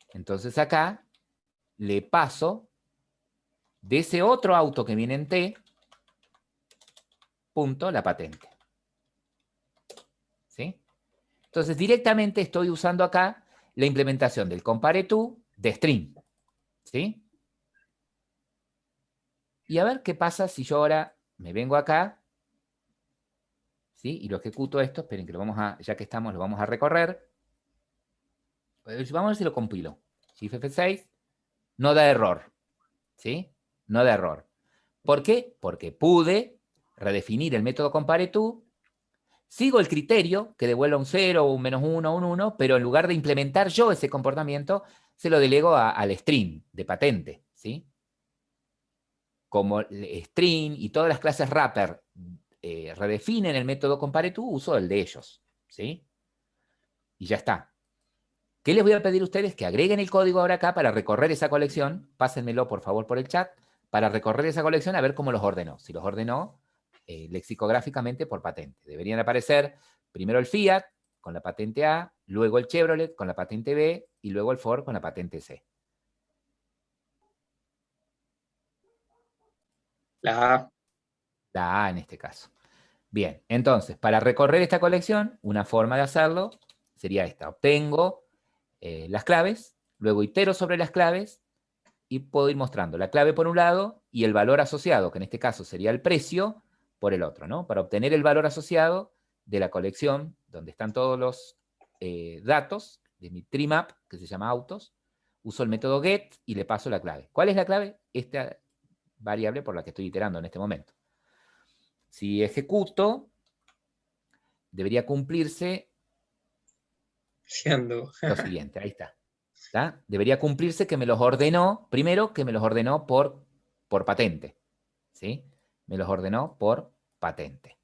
S1: Entonces acá le paso de ese otro auto que viene en T, punto, la patente. ¿Sí? Entonces directamente estoy usando acá la implementación del compare_to de string. ¿Sí? Y a ver qué pasa si yo ahora me vengo acá, ¿sí? Y lo ejecuto esto. Esperen que ya que estamos, lo vamos a recorrer. Vamos a ver si lo compilo. Shift F6, no da error, ¿sí? No da error. ¿Por qué? Porque pude redefinir el método compare_to, sigo el criterio que devuelva un 0, un -1, un 1, pero en lugar de implementar yo ese comportamiento, se lo delego al string de patente, ¿sí? Como string y todas las clases wrapper redefinen el método compare_to, uso el de ellos, ¿sí? Y ya está. ¿Qué les voy a pedir a ustedes? Que agreguen el código ahora acá para recorrer esa colección. Pásenmelo, por favor, por el chat, para recorrer esa colección a ver cómo los ordenó. Si los ordenó lexicográficamente por patente. Deberían aparecer primero el Fiat con la patente A, luego el Chevrolet con la patente B y luego el Ford con la patente C.
S2: La A.
S1: La A en este caso. Bien, entonces, para recorrer esta colección, una forma de hacerlo sería esta. Obtengo las claves, luego itero sobre las claves y puedo ir mostrando la clave por un lado y el valor asociado, que en este caso sería el precio, por el otro, ¿no? Para obtener el valor asociado de la colección donde están todos los datos de mi tree map, que se llama autos, uso el método get y le paso la clave. ¿Cuál es la clave? Esta variable por la que estoy iterando en este momento. Si ejecuto, debería cumplirse lo siguiente, ahí está. ¿Está? Debería cumplirse que me los ordenó, primero que me los ordenó por patente. ¿Sí? Me los ordenó por patente.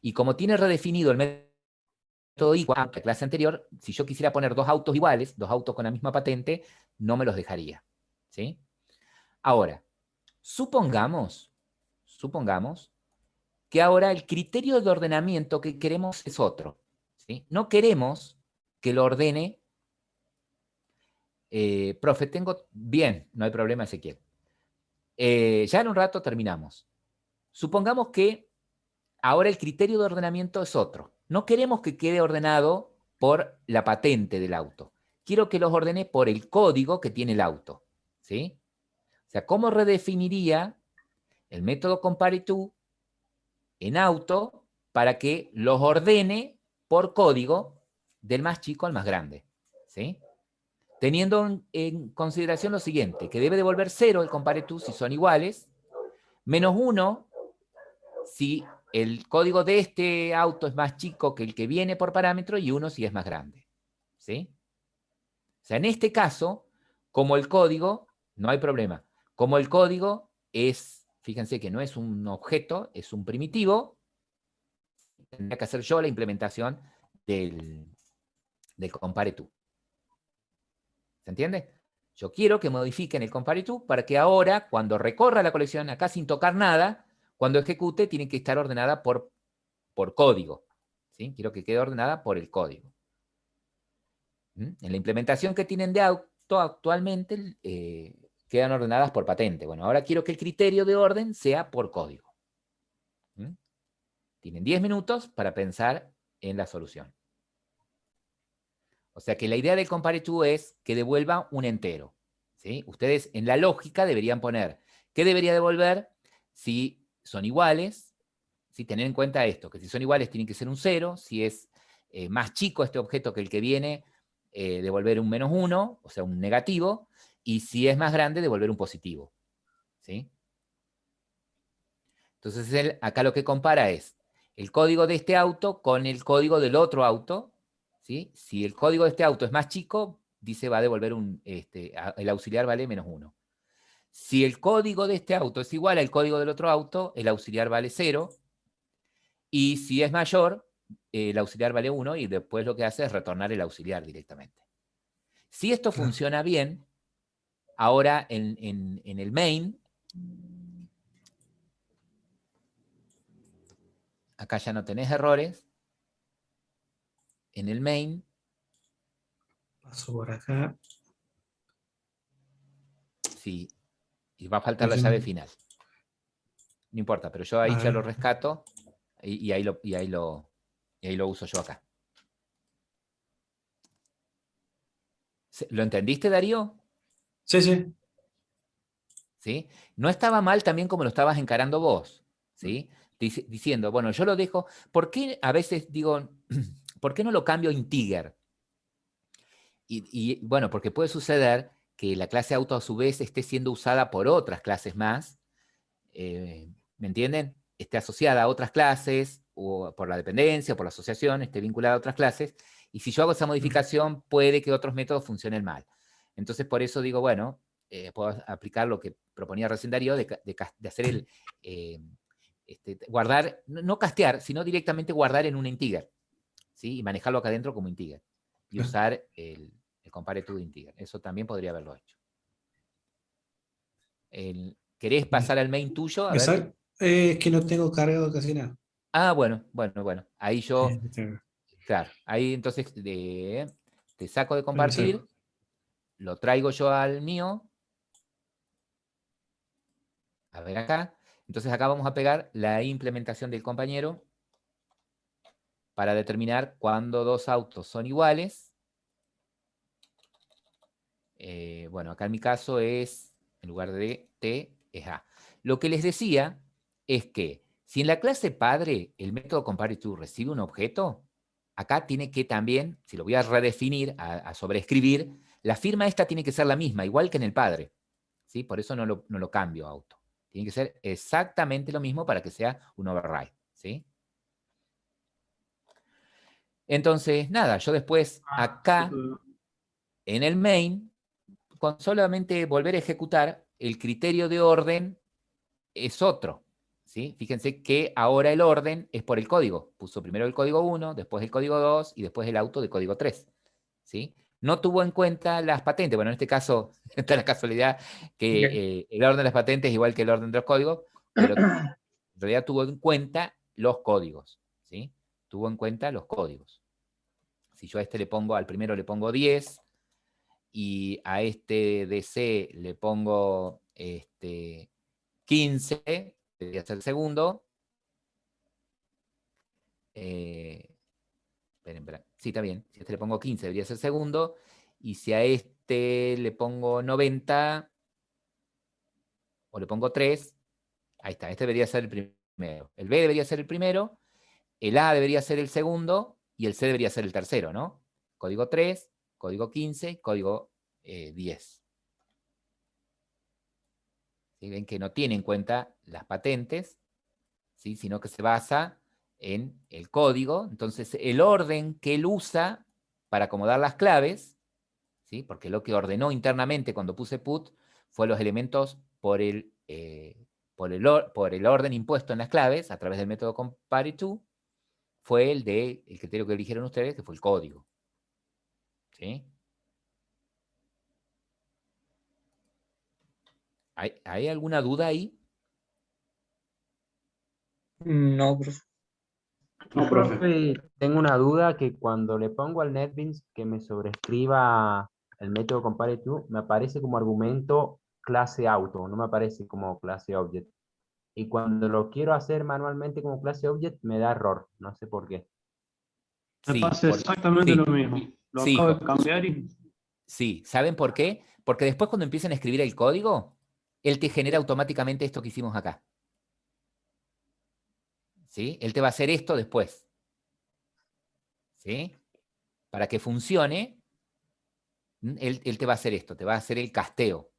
S1: Y como tiene redefinido el método igual que la clase anterior, si yo quisiera poner dos autos iguales, dos autos con la misma patente, no me los dejaría. ¿Sí? Ahora, supongamos que ahora el criterio de ordenamiento que queremos es otro. ¿Sí? No queremos que lo ordene, profe, tengo, bien, no hay problema, Ezequiel. Ya en un rato terminamos. Supongamos que ahora el criterio de ordenamiento es otro. No queremos que quede ordenado por la patente del auto. Quiero que los ordene por el código que tiene el auto. ¿Sí? O sea, ¿cómo redefiniría el método compare_to en auto para que los ordene por código del más chico al más grande? ¿Sí? Teniendo en consideración lo siguiente, que debe devolver 0 el compare_to si son iguales, menos 1 si el código de este auto es más chico que el que viene por parámetro y 1 si es más grande. ¿Sí? O sea, en este caso, como el código, no hay problema. Como el código es, fíjense que no es un objeto, es un primitivo, tendría que hacer yo la implementación del compare_to. ¿Se entiende? Yo quiero que modifiquen el compare_to para que ahora, cuando recorra la colección, acá sin tocar nada, cuando ejecute, tiene que estar ordenada por código. ¿Sí? Quiero que quede ordenada por el código. En la implementación que tienen de auto actualmente, quedan ordenadas por patente. Bueno, ahora quiero que el criterio de orden sea por código. Tienen 10 minutos para pensar en la solución. O sea que la idea del compare_to es que devuelva un entero. ¿Sí? Ustedes en la lógica deberían poner qué debería devolver si son iguales. ¿Sí? Tener en cuenta esto, que si son iguales tienen que ser un 0. Si es más chico este objeto que el que viene, devolver un menos 1, o sea, un negativo. Y si es más grande, devolver un positivo. ¿Sí? Entonces él acá lo que compara es el código de este auto con el código del otro auto. ¿Sí? Si el código de este auto es más chico, dice va a devolver el auxiliar vale menos 1. Si el código de este auto es igual al código del otro auto, el auxiliar vale 0. Y si es mayor, el auxiliar vale 1 y después lo que hace es retornar el auxiliar directamente. Si esto funciona bien, ahora en el main, acá ya no tenés errores. En el main,
S6: Paso por acá.
S1: sí, y va a faltar la llave final. No importa, pero yo ahí ya lo rescato y ahí lo uso yo acá. ¿Lo entendiste, Darío?
S6: Sí, sí.
S1: ¿Sí? No estaba mal también como lo estabas encarando vos, ¿sí? Diciendo, bueno, yo lo dejo, ¿por qué a veces digo, ¿por qué no lo cambio a integer? Y bueno, porque puede suceder que la clase auto a su vez esté siendo usada por otras clases más, ¿me entienden? Esté asociada a otras clases, o por la dependencia, o por la asociación, esté vinculada a otras clases, y si yo hago esa modificación, puede que otros métodos funcionen mal. Entonces, por eso digo, bueno, puedo aplicar lo que proponía recién Darío, de hacer guardar, no castear, sino directamente guardar en un integer, ¿sí? Y manejarlo acá adentro como integer. Y usar el compare_to de integer. Eso también podría haberlo hecho. ¿Querés pasar al main tuyo? A ver.
S6: Es que no tengo cargado casi nada.
S1: Ah, bueno. Ahí yo, claro, ahí entonces te saco de compartir, lo traigo yo al mío. A ver acá. Entonces acá vamos a pegar la implementación del compañero para determinar cuándo dos autos son iguales. Bueno, acá en mi caso es, en lugar de T, es A. Lo que les decía es que si en la clase padre el método compare_to recibe un objeto, acá tiene que también, si lo voy a redefinir, a sobreescribir, la firma esta tiene que ser la misma, igual que en el padre. ¿Sí? Por eso no lo cambio a auto. Tiene que ser exactamente lo mismo para que sea un override, ¿sí? Entonces, nada, yo después acá, en el main, con solamente volver a ejecutar, el criterio de orden es otro, ¿sí? Fíjense que ahora el orden es por el código. Puso primero el código 1, después el código 2 y después el auto de código 3, ¿sí? No tuvo en cuenta las patentes. Bueno, en este caso está la casualidad que el orden de las patentes es igual que el orden de los códigos, pero en realidad tuvo en cuenta los códigos, ¿sí? Tuvo en cuenta los códigos. Si yo a este le pongo, al primero le pongo 10 y a este DC le pongo 15, debería ser el segundo. Esperen. Sí, está bien. Si a este le pongo 15, debería ser el segundo. Y si a este le pongo 90, o le pongo 3, ahí está. Este debería ser el primero. El B debería ser el primero, el A debería ser el segundo, y el C debería ser el tercero, ¿no? Código 3, código 15, código 10. ¿Sí? Ven que no tiene en cuenta las patentes, ¿sí? Sino que se basa en el código. Entonces, el orden que él usa para acomodar las claves, ¿sí? Porque lo que ordenó internamente cuando puse put fue los elementos por el orden impuesto en las claves a través del método compare_to, fue el criterio que eligieron ustedes, que fue el código. ¿Sí? ¿Hay alguna duda ahí?
S2: No, profe.
S5: No, profe.
S7: Profe, tengo una duda que cuando le pongo al NetBeans que me sobrescriba el método compare_to, me aparece como argumento clase auto, no me aparece como clase object. Y cuando lo quiero hacer manualmente como clase object, me da error, no sé por qué.
S5: Me
S1: Sí,
S5: pasa exactamente
S1: sí,
S5: lo mismo. Lo
S1: sí,
S5: acabo
S1: hijo.
S5: de cambiar y
S1: Sí, ¿saben por qué? Porque después cuando empiecen a escribir el código, él te genera automáticamente esto que hicimos acá. ¿Sí? Él te va a hacer esto después. ¿Sí? Para que funcione, él te va a hacer esto, te va a hacer el casteo.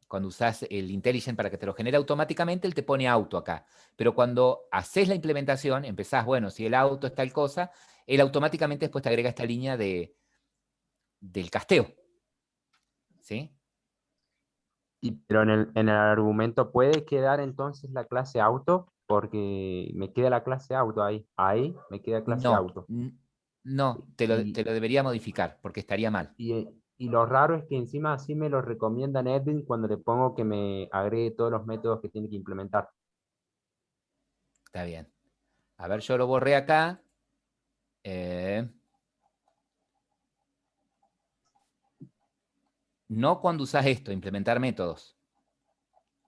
S1: Cuando usas el IntelliJ para que te lo genere automáticamente, él te pone auto acá. Pero cuando haces la implementación, empezás, bueno, si el auto es tal cosa, él automáticamente después te agrega esta línea del casteo. ¿Sí?
S7: Pero en el argumento puede quedar entonces la clase auto, porque me queda la clase auto ahí. Ahí me queda clase
S1: No,
S7: auto.
S1: no, te lo
S7: Y,
S1: debería modificar porque estaría mal.
S7: y lo raro es que encima así me lo recomienda Edwin cuando le pongo que me agregue todos los métodos que tiene que implementar.
S1: Está bien. A ver, yo lo borré acá. No cuando usas esto, implementar métodos.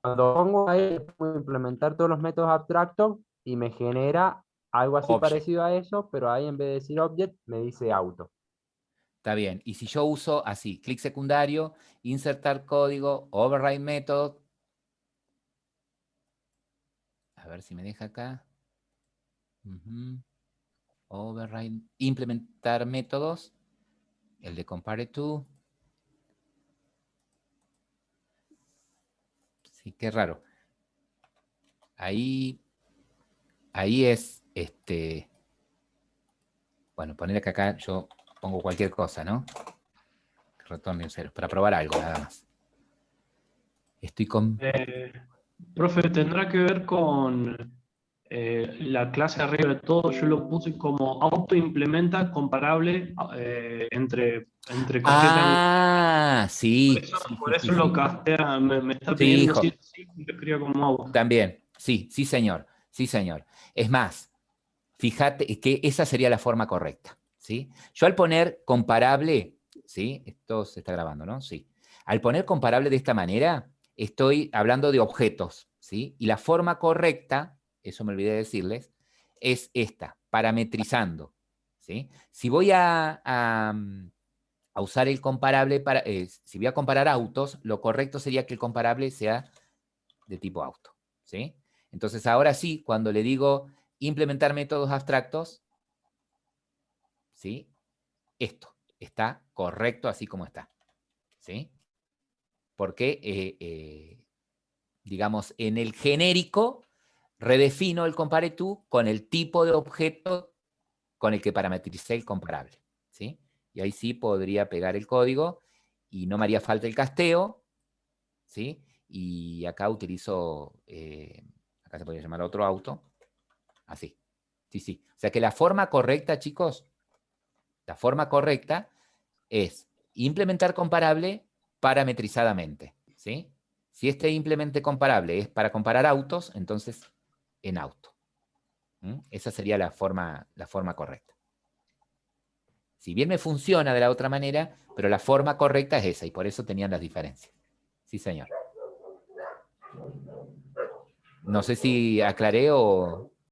S7: Cuando pongo ahí, le pongo implementar todos los métodos abstractos y me genera algo así
S1: Object.
S7: parecido a eso, pero ahí en vez de decir object, me dice auto.
S1: Está bien. Y si yo uso así, clic secundario, insertar código, override method. A ver si me deja acá. Override, implementar métodos. El de compare_to. Sí, qué raro. Ahí es, bueno, poner que acá yo pongo cualquier cosa, ¿no? Retorne un cero, para probar algo, nada más. Estoy con...
S5: profe, tendrá que ver con la clase arriba de todo. Yo lo puse como auto implementa comparable entre casquetes.
S1: Sí,
S5: Por eso lo castea, me está
S1: Sí,
S5: pidiendo
S1: hijo.
S5: sí, y lo escriba como auto.
S1: También, sí, sí, señor. Sí, señor. Es más, fíjate que esa sería la forma correcta, ¿sí? Yo al poner comparable, ¿sí? Esto se está grabando, ¿no? Sí. Al poner comparable de esta manera, estoy hablando de objetos, ¿sí? Y la forma correcta, eso me olvidé de decirles, es esta, parametrizando, ¿sí? Si voy a usar el comparable para, si voy a comparar autos, lo correcto sería que el comparable sea de tipo auto, ¿sí? Entonces, ahora sí, cuando le digo implementar métodos abstractos, ¿sí? Esto está correcto así como está, ¿sí? Porque digamos, en el genérico, redefino el compareTo con el tipo de objeto con el que parametricé el comparable, ¿sí? Y ahí sí podría pegar el código y no me haría falta el casteo, ¿sí? Y acá utilizo, acá se podría llamar otro auto, así, sí, sí. O sea que la forma correcta, chicos, la forma correcta es implementar comparable parametrizadamente, ¿sí? Si este implemente comparable es para comparar autos, entonces en auto. Esa sería la forma correcta. Si bien me funciona de la otra manera, pero la forma correcta es esa, y por eso tenían las diferencias. Sí, señor. No sé si aclaré o